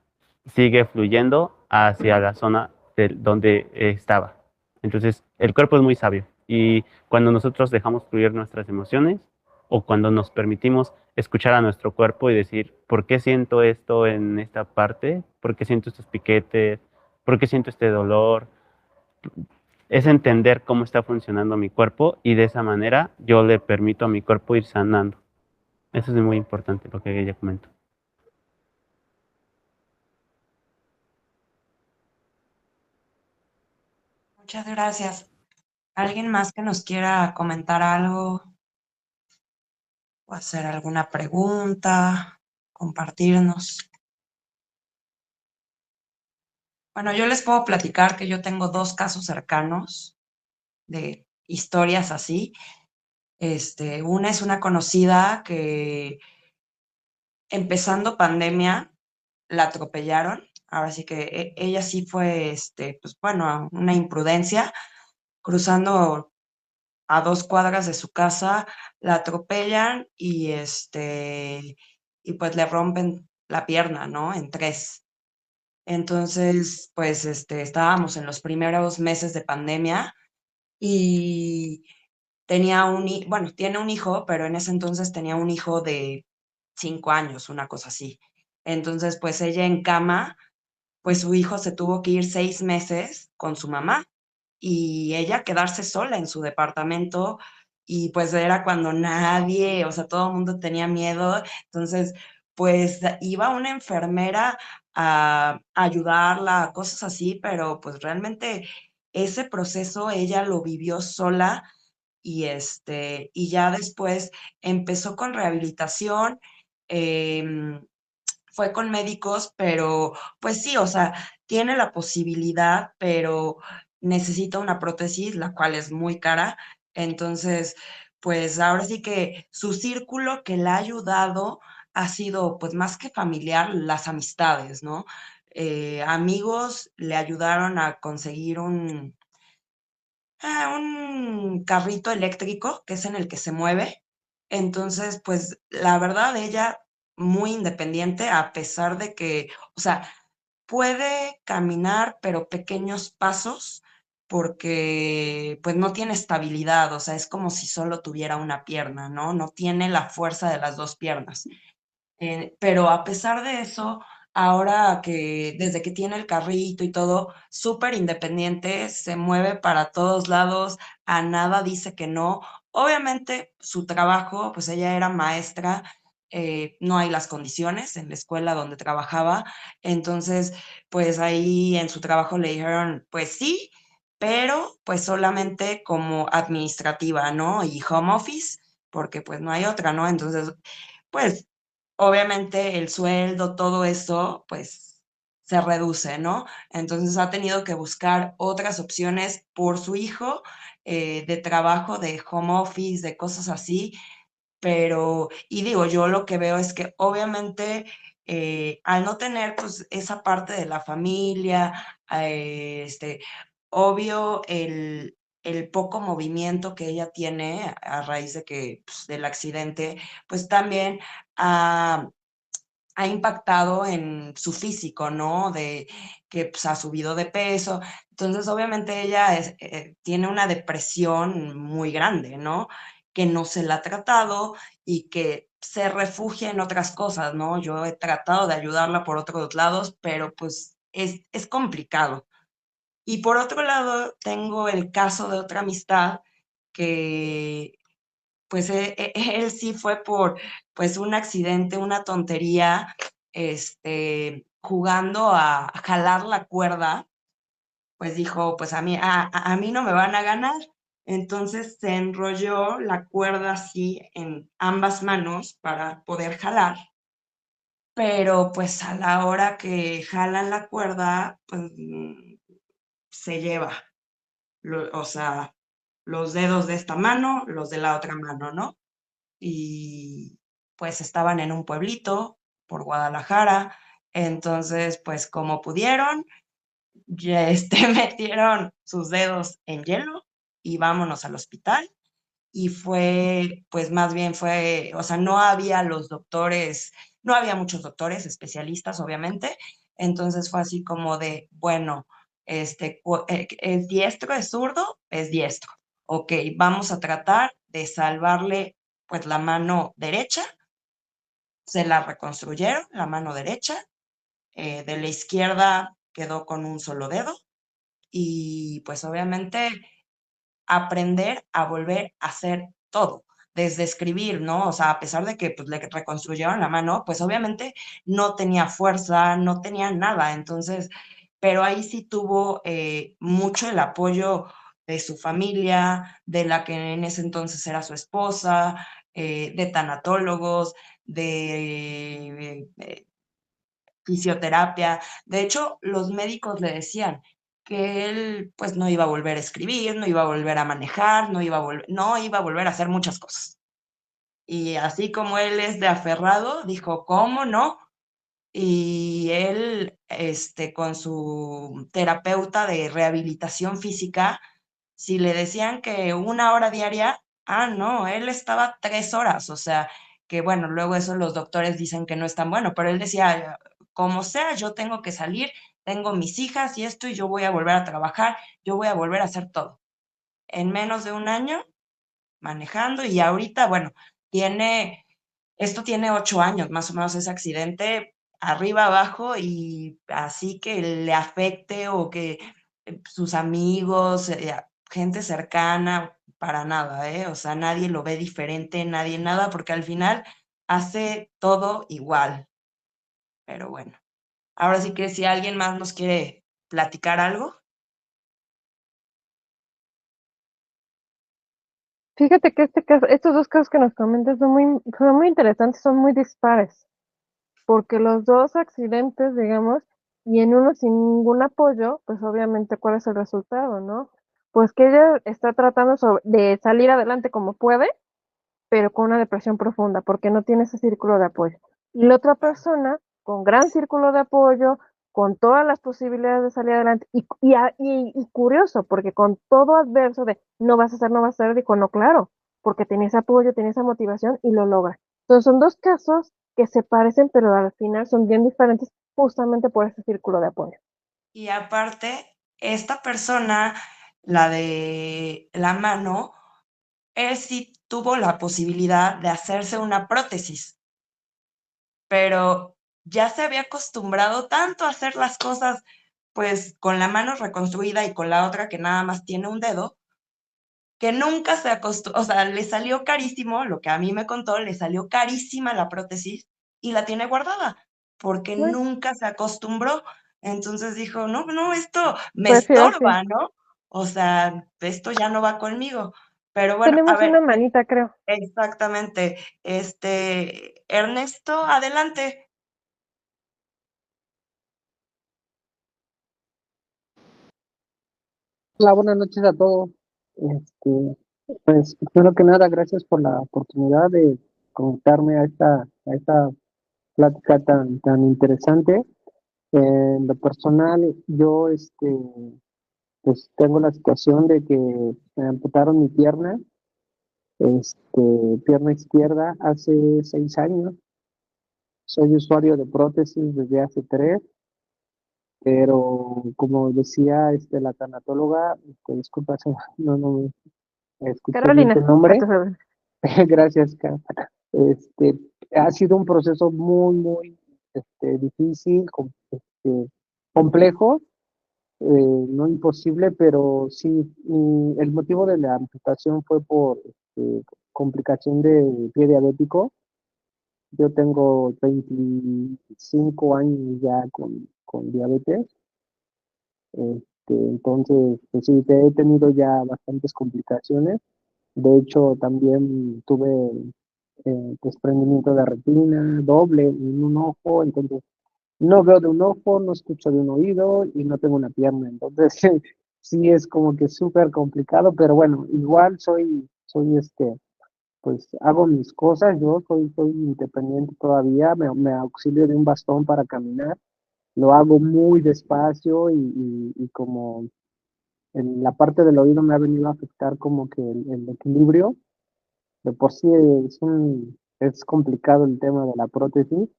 sigue fluyendo hacia la zona donde estaba. Entonces, el cuerpo es muy sabio. Y cuando nosotros dejamos fluir nuestras emociones o cuando nos permitimos escuchar a nuestro cuerpo y decir, ¿por qué siento esto en esta parte? ¿Por qué siento estos piquetes? ¿Por qué siento este dolor? Es entender cómo está funcionando mi cuerpo y de esa manera yo le permito a mi cuerpo ir sanando. Eso es muy importante lo que ella comentó. Muchas gracias. ¿Alguien más que nos quiera comentar algo o hacer alguna pregunta, compartirnos? Bueno, yo les puedo platicar que yo tengo dos casos cercanos de historias así. Una es una conocida que empezando pandemia la atropellaron. Ahora sí que ella sí fue, pues bueno, una imprudencia, cruzando a 2 cuadras de su casa, la atropellan y pues le rompen la pierna, ¿no? En tres. Entonces, pues estábamos en los primeros meses de pandemia y bueno, tiene un hijo, pero en ese entonces tenía un hijo de 5 años, una cosa así. Entonces, pues ella en cama, pues su hijo se tuvo que ir 6 meses con su mamá y ella quedarse sola en su departamento y pues era cuando nadie, o sea, todo el mundo tenía miedo, entonces pues iba una enfermera a ayudarla, cosas así, pero pues realmente ese proceso ella lo vivió sola y ya después empezó con rehabilitación, fue con médicos, pero pues sí, o sea, tiene la posibilidad, pero necesita una prótesis, la cual es muy cara. Entonces, pues ahora sí que su círculo que la ha ayudado ha sido pues más que familiar, las amistades, ¿no? amigos le ayudaron a conseguir un carrito eléctrico, que es en el que se mueve. Entonces, pues la verdad, ella muy independiente, a pesar de que, o sea, puede caminar, pero pequeños pasos, porque pues no tiene estabilidad, o sea, es como si solo tuviera una pierna, ¿no? No tiene la fuerza de las dos piernas. Pero a pesar de eso, ahora que desde que tiene el carrito y todo, súper independiente, se mueve para todos lados, a nada dice que no. Obviamente su trabajo, pues ella era maestra, no hay las condiciones en la escuela donde trabajaba, entonces pues ahí en su trabajo le dijeron, pues sí, pero pues solamente como administrativa, ¿no? Y home office, porque pues no hay otra, ¿no? Entonces pues obviamente el sueldo, todo eso, pues se reduce, ¿no? Entonces ha tenido que buscar otras opciones por su hijo, de trabajo, de home office, de cosas así, pero, y digo, yo lo que veo es que obviamente al no tener pues esa parte de la familia, obvio el poco movimiento que ella tiene a raíz de que, pues, del accidente, pues también ha, ha impactado en su físico, ¿no? De que pues, ha subido de peso. Entonces, obviamente ella tiene una depresión muy grande, ¿no? Que no se la ha tratado y que se refugia en otras cosas, ¿no? Yo he tratado de ayudarla por otros lados, pero pues es complicado. Y por otro lado, tengo el caso de otra amistad que pues él sí fue por pues un accidente, una tontería, jugando a jalar la cuerda, pues dijo, pues a mí no me van a ganar. Entonces se enrolló la cuerda así en ambas manos para poder jalar, pero pues a la hora que jalan la cuerda, pues se lleva, o sea, los dedos de esta mano, los de la otra mano, ¿no? Y pues estaban en un pueblito por Guadalajara, entonces pues como pudieron, ya metieron sus dedos en hielo y vámonos al hospital. Y fue, pues más bien fue, o sea, no había los doctores, no había muchos doctores especialistas, obviamente, entonces fue así como de, bueno, es diestro, es zurdo, es diestro. Ok, vamos a tratar de salvarle pues la mano derecha, se la reconstruyeron, la mano derecha, de la izquierda quedó con un solo dedo y pues obviamente aprender a volver a hacer todo, desde escribir, ¿no? O sea, a pesar de que pues, le reconstruyeron la mano, pues obviamente no tenía fuerza, no tenía nada, entonces, pero ahí sí tuvo mucho el apoyo de su familia, de la que en ese entonces era su esposa, de tanatólogos, de fisioterapia. De hecho, los médicos le decían que él pues no iba a volver a escribir, no iba a volver a manejar, no iba a volver a hacer muchas cosas. Y así como él es de aferrado, dijo, ¿cómo no? Y él, con su terapeuta de rehabilitación física, si le decían que 1 hora diaria, no, él estaba 3 horas, o sea, que bueno, luego eso los doctores dicen que no es tan bueno, pero él decía, como sea, yo tengo que salir, tengo mis hijas y esto, y yo voy a volver a trabajar, yo voy a volver a hacer todo. En menos de un año, manejando, y ahorita, bueno, esto tiene 8 años, más o menos, ese accidente, arriba, abajo, y así que le afecte o que sus amigos, gente cercana, para nada, ¿eh? O sea, nadie lo ve diferente, nadie nada, porque al final hace todo igual. Pero bueno, ahora sí que si alguien más nos quiere platicar algo. Fíjate que este caso, estos dos casos que nos comentas son muy interesantes, son muy dispares, porque los dos accidentes, digamos, y en uno sin ningún apoyo, pues obviamente, ¿cuál es el resultado, no? Pues que ella está tratando de salir adelante como puede, pero con una depresión profunda, porque no tiene ese círculo de apoyo. Y la otra persona, con gran círculo de apoyo, con todas las posibilidades de salir adelante, y curioso, porque con todo adverso de no vas a hacer, no vas a hacer, dijo, no, claro, porque tenía ese apoyo, tenía esa motivación y lo logra. Entonces son dos casos que se parecen, pero al final son bien diferentes justamente por ese círculo de apoyo. Y aparte, esta persona, la de la mano, él sí tuvo la posibilidad de hacerse una prótesis, pero ya se había acostumbrado tanto a hacer las cosas, pues con la mano reconstruida y con la otra que nada más tiene un dedo, que nunca se acostumbró, o sea, le salió carísimo, lo que a mí me contó, le salió carísima la prótesis y la tiene guardada, porque Bueno, nunca se acostumbró. Entonces dijo, no, no, esto me prefiero así. estorba, ¿no? O sea, esto ya no va conmigo. Pero bueno, a Tenemos ver, una manita, creo. exactamente. Ernesto, adelante. Hola, buenas noches a todos. Pues primero que nada, gracias por la oportunidad de conectarme a esta plática tan interesante. En lo personal, yo pues tengo la situación de que me amputaron mi pierna izquierda hace 6 años. Soy usuario de prótesis desde hace 3, pero como decía la tanatóloga, disculpa, no escuché bien tu Carolina, a nombre. tus órdenes. Gracias, Kat. Este, Ha sido un proceso muy, muy difícil, complejo, no imposible, pero sí, el motivo de la amputación fue por complicación de pie diabético. Yo tengo 25 años ya con diabetes, entonces, pues sí, he tenido ya bastantes complicaciones. De hecho, también tuve desprendimiento de retina doble en un ojo, entonces no veo de un ojo, no escucho de un oído y no tengo una pierna. Entonces, sí es como que súper complicado, pero bueno, igual soy pues hago mis cosas, yo soy independiente todavía, me auxilio de un bastón para caminar, lo hago muy despacio y como en la parte del oído me ha venido a afectar como que el equilibrio. De por sí es complicado el tema de la prótesis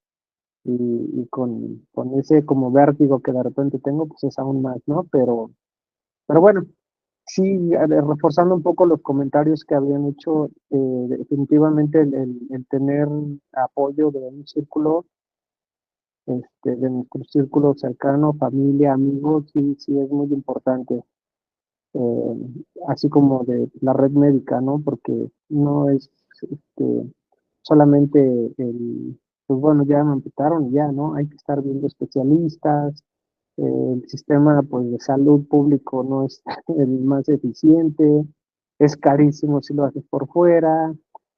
y con ese como vértigo que de repente tengo, pues es aún más, ¿no? Pero bueno, sí, reforzando un poco los comentarios que habían hecho, definitivamente el tener apoyo de un círculo, de nuestro círculo cercano, familia, amigos, sí, sí es muy importante. eh, Así como de la red médica, ¿no? Porque no es solamente pues bueno, ya me amputaron y ya, ¿no? Hay que estar viendo especialistas, el sistema pues de salud público no es el más eficiente, es carísimo si lo haces por fuera.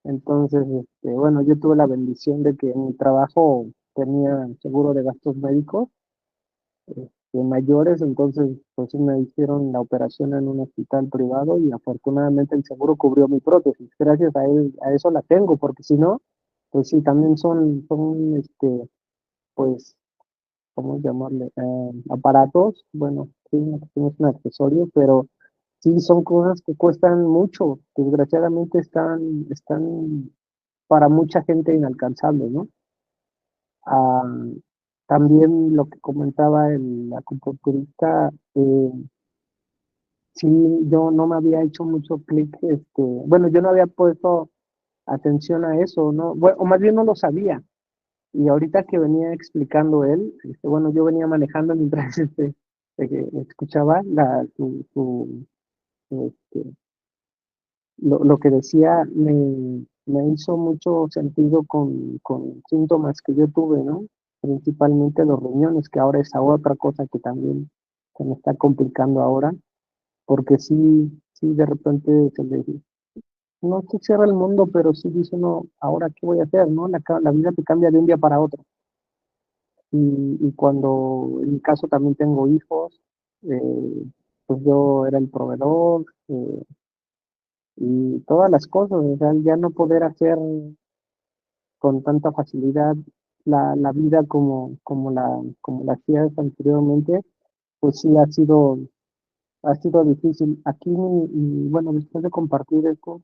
Entonces, bueno, yo tuve la bendición de que en mi trabajo tenía seguro de gastos médicos mayores, entonces pues sí me hicieron la operación en un hospital privado y afortunadamente el seguro cubrió mi prótesis. Gracias a él, a eso la tengo, porque si no, pues sí, también son pues, ¿cómo llamarle? Aparatos, bueno, sí, no es un accesorio, pero sí son cosas que cuestan mucho, desgraciadamente están para mucha gente inalcanzables, ¿no? Ah, También lo que comentaba el acupunturista, sí, yo no me había hecho mucho clic, bueno, yo no había puesto atención a eso, ¿no? Bueno, o más bien no lo sabía. Y ahorita que venía explicando él, bueno, yo venía manejando mientras escuchaba este, lo que decía, me hizo mucho sentido con síntomas que yo tuve, ¿no? Principalmente los riñones, que ahora es otra cosa que también se me está complicando ahora, porque sí, sí, de repente no se cierra el mundo, pero sí dice uno, ahora qué voy a hacer, ¿no? La vida te cambia de un día para otro. Y cuando, en mi caso también tengo hijos, pues yo era el proveedor, y todas las cosas, o sea, ya no poder hacer con tanta facilidad la vida como la hacías anteriormente, pues sí ha sido difícil. Aquí, bueno, después de compartir esto,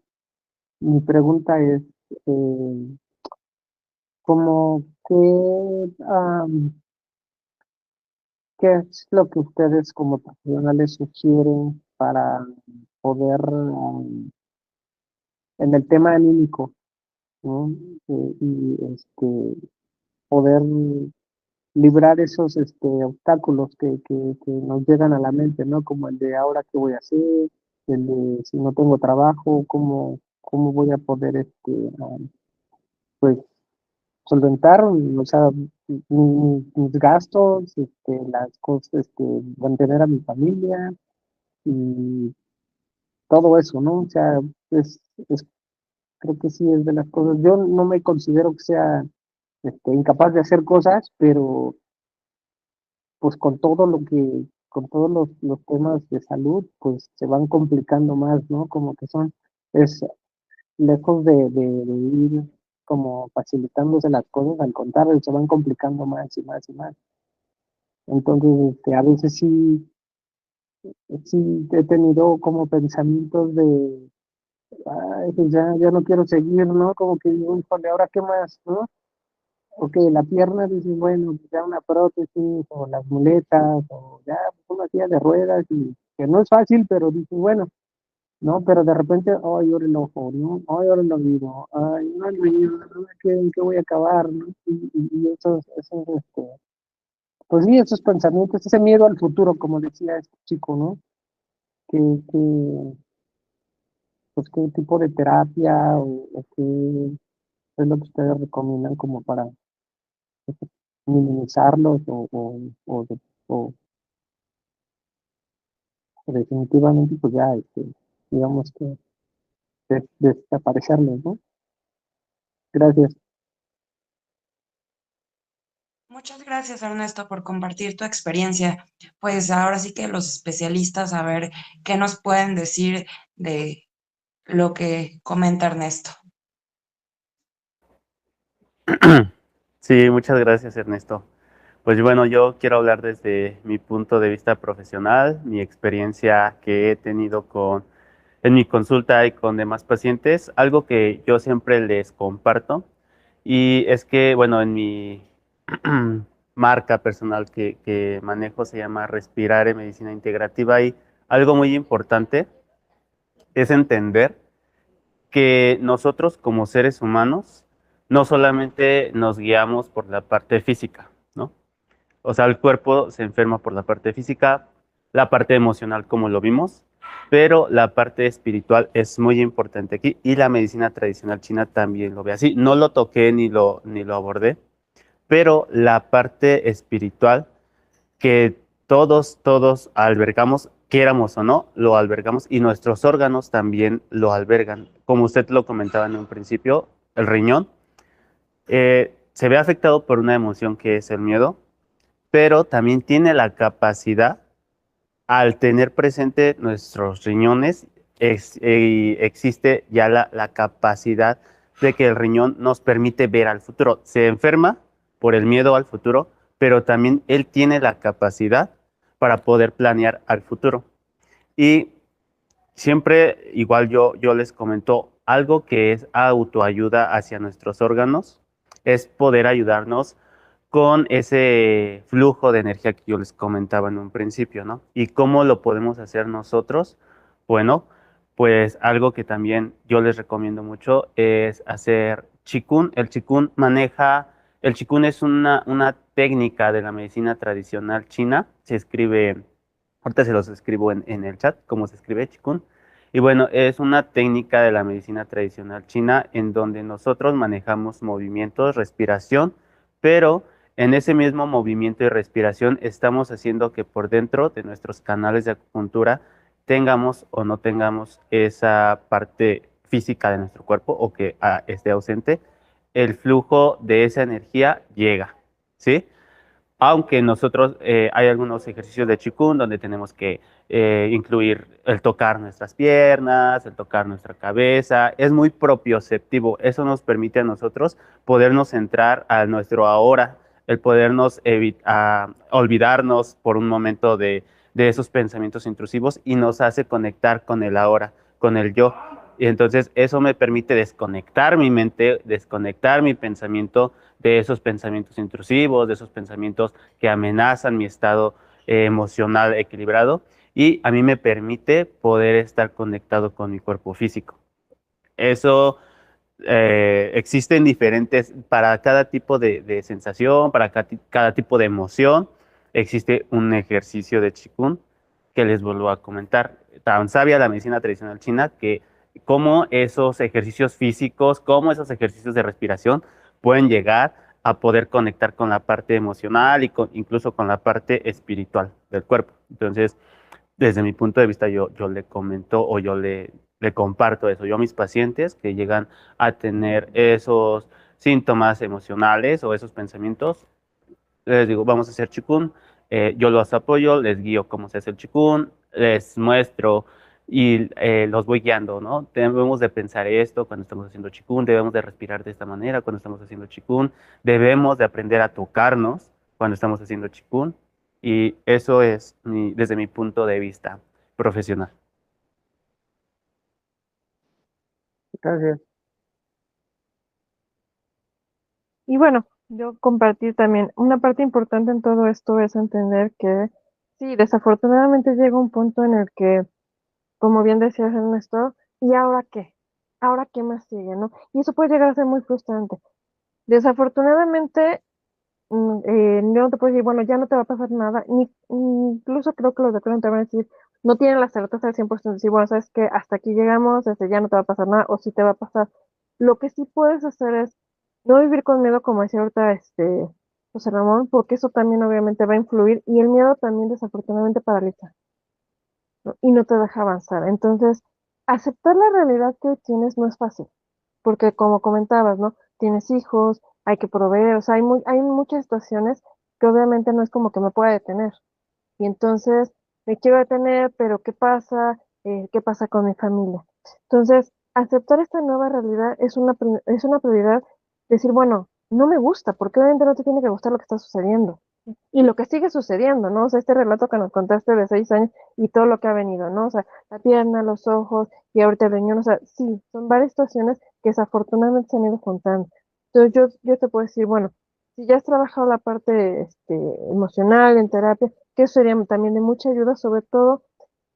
mi pregunta es, eh, como ¿qué es lo que ustedes como profesionales sugieren para poder, en el tema anímico, ¿no? Poder librar esos obstáculos que nos llegan a la mente, ¿no? Como el de ahora qué voy a hacer, el de si no tengo trabajo, cómo voy a poder pues solventar, o sea, mis gastos, las cosas, mantener a mi familia y todo eso, ¿no? O sea, es, creo que sí es de las cosas. Yo no me considero que sea incapaz de hacer cosas, pero pues con todos los temas de salud, pues se van complicando más, ¿no? Como que es lejos de ir como facilitándose las cosas, al contrario, se van complicando más y más y más. Entonces, a veces sí he tenido como pensamientos de, ay, pues ya no quiero seguir, ¿no? Como que digo, híjole, ¿ahora qué más, no? Ok, la pierna, dices, bueno, pues ya una prótesis, o las muletas, o ya pues, una silla de ruedas, y que no es fácil, pero dices, bueno, ¿no? Pero de repente, ay, ahora el ojo, ¿no? Ay, ahora el oído, ay, no, el riñón, ¿no? ¿En qué voy a acabar, no? Y pues sí, esos pensamientos, ese miedo al futuro, como decía este chico, ¿no? Que, que, pues qué tipo de terapia o qué es lo que ustedes recomiendan como para minimizarlos o definitivamente pues ya, digamos que desaparecerlos, ¿no? Gracias. Muchas gracias, Ernesto, por compartir tu experiencia. Pues ahora sí que los especialistas, a ver qué nos pueden decir de lo que comenta Ernesto. Sí, muchas gracias, Ernesto. Pues bueno, yo quiero hablar desde mi punto de vista profesional, mi experiencia que he tenido en mi consulta y con demás pacientes, algo que yo siempre les comparto y es que, bueno, en mi marca personal que manejo se llama Respirar en Medicina Integrativa y algo muy importante es entender que nosotros como seres humanos no solamente nos guiamos por la parte física, ¿no? O sea, el cuerpo se enferma por la parte física, la parte emocional como lo vimos, pero la parte espiritual es muy importante aquí y la medicina tradicional china también lo ve así. No lo toqué ni lo abordé, pero la parte espiritual que todos albergamos, quieramos o no, lo albergamos y nuestros órganos también lo albergan. Como usted lo comentaba en un principio, el riñón se ve afectado por una emoción que es el miedo, pero también tiene la capacidad, al tener presente nuestros riñones, existe ya la capacidad de que el riñón nos permite ver al futuro. Se enferma por el miedo al futuro, pero también él tiene la capacidad para poder planear al futuro. Y siempre, igual yo les comento, algo que es autoayuda hacia nuestros órganos, es poder ayudarnos con ese flujo de energía que yo les comentaba en un principio, ¿no? ¿Y cómo lo podemos hacer nosotros? Bueno, pues algo que también yo les recomiendo mucho es hacer Qigong. El Qigong es una técnica de la medicina tradicional china. Se escribe, ahorita se los escribo en el chat, cómo se escribe Qigong. Y bueno, es una técnica de la medicina tradicional china en donde nosotros manejamos movimientos, respiración, pero en ese mismo movimiento y respiración estamos haciendo que por dentro de nuestros canales de acupuntura tengamos o no tengamos esa parte física de nuestro cuerpo o que esté ausente, el flujo de esa energía llega, ¿sí? aunque nosotros hay algunos ejercicios de Qigong donde tenemos que incluir el tocar nuestras piernas, el tocar nuestra cabeza, es muy propioceptivo, eso nos permite a nosotros podernos centrar a nuestro ahora, el podernos olvidarnos por un momento de esos pensamientos intrusivos y nos hace conectar con el ahora, con el yo. Y entonces eso me permite desconectar mi mente, desconectar mi pensamiento de esos pensamientos intrusivos, de esos pensamientos que amenazan mi estado emocional equilibrado y a mí me permite poder estar conectado con mi cuerpo físico. Eso existen diferentes, para cada tipo de sensación, para cada tipo de emoción, existe un ejercicio de Qigong que les vuelvo a comentar. Tan sabia la medicina tradicional china que cómo esos ejercicios físicos, cómo esos ejercicios de respiración pueden llegar a poder conectar con la parte emocional y incluso con la parte espiritual del cuerpo. Entonces, desde mi punto de vista, yo le comento o le comparto eso. Yo a mis pacientes que llegan a tener esos síntomas emocionales o esos pensamientos, les digo, vamos a hacer Qigong, yo los apoyo, les guío cómo se hace el Qigong, les muestro y los voy guiando, ¿no? Debemos de pensar esto cuando estamos haciendo Qigong, debemos de respirar de esta manera cuando estamos haciendo Qigong, debemos de aprender a tocarnos cuando estamos haciendo Qigong y eso es desde mi punto de vista profesional. Gracias. Y bueno, yo compartir también, una parte importante en todo esto es entender que sí, desafortunadamente llega un punto en el que, como bien decías Ernesto, ¿y ahora qué? ¿Ahora qué más sigue, no? Y eso puede llegar a ser muy frustrante. Desafortunadamente, yo no te puedo decir, bueno, ya no te va a pasar nada, incluso creo que los doctores te van a decir, no tienen la certeza del 100% de decir, bueno, sabes que hasta aquí llegamos, ya no te va a pasar nada, o sí te va a pasar. Lo que sí puedes hacer es no vivir con miedo, como decía ahorita José Ramón, porque eso también obviamente va a influir, y el miedo también desafortunadamente paraliza, ¿no? Y no te deja avanzar. Entonces, aceptar la realidad que tienes no es fácil, porque como comentabas, ¿no? Tienes hijos, hay que proveer, o sea, hay muchas situaciones que obviamente no es como que me pueda detener. Y entonces me quiero detener, pero ¿qué pasa? ¿Qué pasa con mi familia? Entonces, aceptar esta nueva realidad es una prioridad. Decir, bueno, no me gusta, porque obviamente no te tiene que gustar lo que está sucediendo. Y lo que sigue sucediendo, ¿no? O sea, este relato que nos contaste de 6 años y todo lo que ha venido, ¿no? O sea, la pierna, los ojos y ahorita el riñón, o sea, sí, son varias situaciones que desafortunadamente se han ido juntando. Entonces, yo te puedo decir, bueno, si ya has trabajado la parte emocional en terapia, que eso sería también de mucha ayuda, sobre todo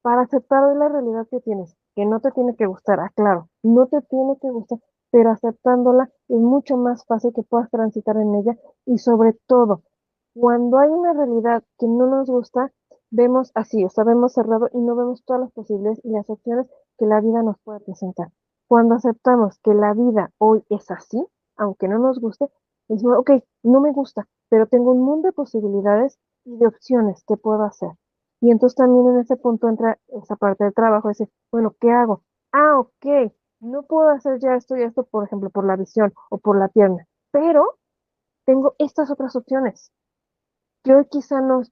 para aceptar la realidad que tienes, que no te tiene que gustar, claro, no te tiene que gustar, pero aceptándola es mucho más fácil que puedas transitar en ella y sobre todo, cuando hay una realidad que no nos gusta, vemos así, o sea, vemos cerrado y no vemos todas las posibilidades y las opciones que la vida nos puede presentar. Cuando aceptamos que la vida hoy es así, aunque no nos guste, decimos, ok, no me gusta, pero tengo un mundo de posibilidades y de opciones que puedo hacer. Y entonces también en ese punto entra esa parte del trabajo, es decir, bueno, ¿qué hago? Ah, ok, no puedo hacer ya esto y esto, por ejemplo, por la visión o por la pierna, pero tengo estas otras opciones que hoy quizá no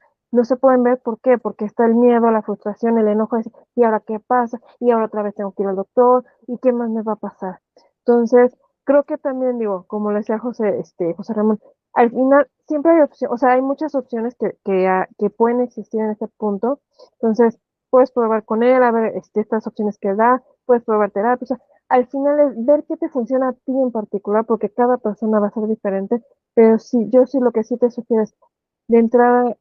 se pueden ver. ¿Por qué? Porque está el miedo, la frustración, el enojo, ¿y ahora qué pasa? Y ahora otra vez tengo que ir al doctor, ¿y qué más me va a pasar? Entonces, creo que también digo, como le decía José Ramón, al final siempre hay opciones, o sea, hay muchas opciones que pueden existir en este punto. Entonces, puedes probar con él, a ver estas opciones que da, puedes probar terapia, o sea, al final es ver qué te funciona a ti en particular, porque cada persona va a ser diferente, pero sí, yo sí lo que sí te sugiero es de entrada,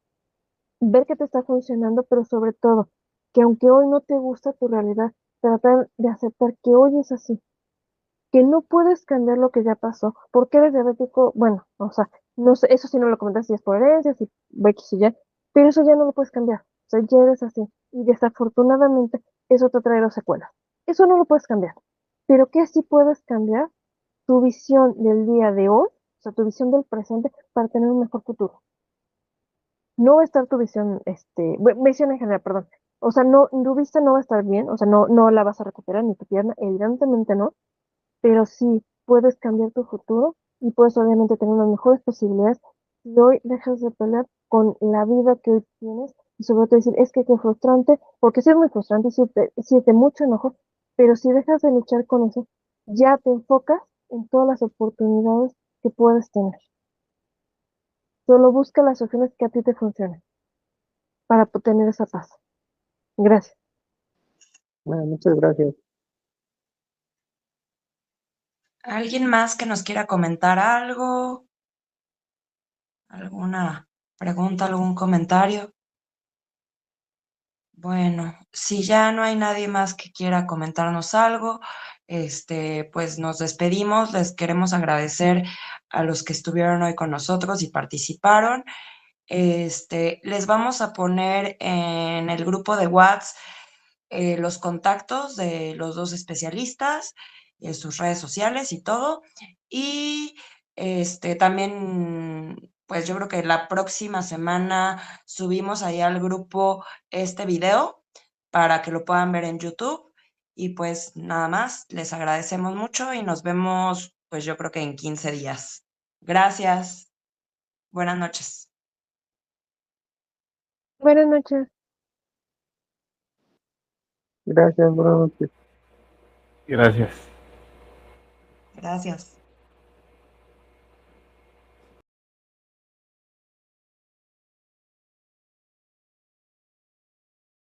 ver que te está funcionando, pero sobre todo, que aunque hoy no te gusta tu realidad, tratar de aceptar que hoy es así, que no puedes cambiar lo que ya pasó. ¿Por qué eres diabético? Bueno, o sea, no sé, eso sí no lo comentaste, si es por herencia, si X y Y, pero eso ya no lo puedes cambiar. O sea, ya eres así. Y desafortunadamente, eso te traerá secuelas. Eso no lo puedes cambiar. Pero ¿qué sí puedes cambiar? Tu visión del día de hoy, o sea, tu visión del presente para tener un mejor futuro. No va a estar tu visión, visión en general, perdón. O sea, no, tu vista no va a estar bien, o sea, no la vas a recuperar ni tu pierna, evidentemente no, pero sí puedes cambiar tu futuro y puedes obviamente tener unas mejores posibilidades si hoy dejas de pelear con la vida que hoy tienes y sobre todo decir, es que qué frustrante, porque sí es muy frustrante y sí es de mucho enojo, pero si dejas de luchar con eso, ya te enfocas en todas las oportunidades que puedes tener. Solo busca las opciones que a ti te funcionen para tener esa paz. Gracias. Bueno, muchas gracias. ¿Alguien más que nos quiera comentar algo? ¿Alguna pregunta, algún comentario? Bueno, si ya no hay nadie más que quiera comentarnos algo, pues nos despedimos. Les queremos agradecer a los que estuvieron hoy con nosotros y participaron. Les vamos a poner en el grupo de WhatsApp los contactos de los dos especialistas, sus redes sociales y todo. Y también, pues yo creo que la próxima semana subimos ahí al grupo este video para que lo puedan ver en YouTube. Y pues nada más, les agradecemos mucho y nos vemos, pues yo creo que en 15 días. Gracias. Buenas noches. Buenas noches. Gracias, buenas noches. Gracias. Gracias.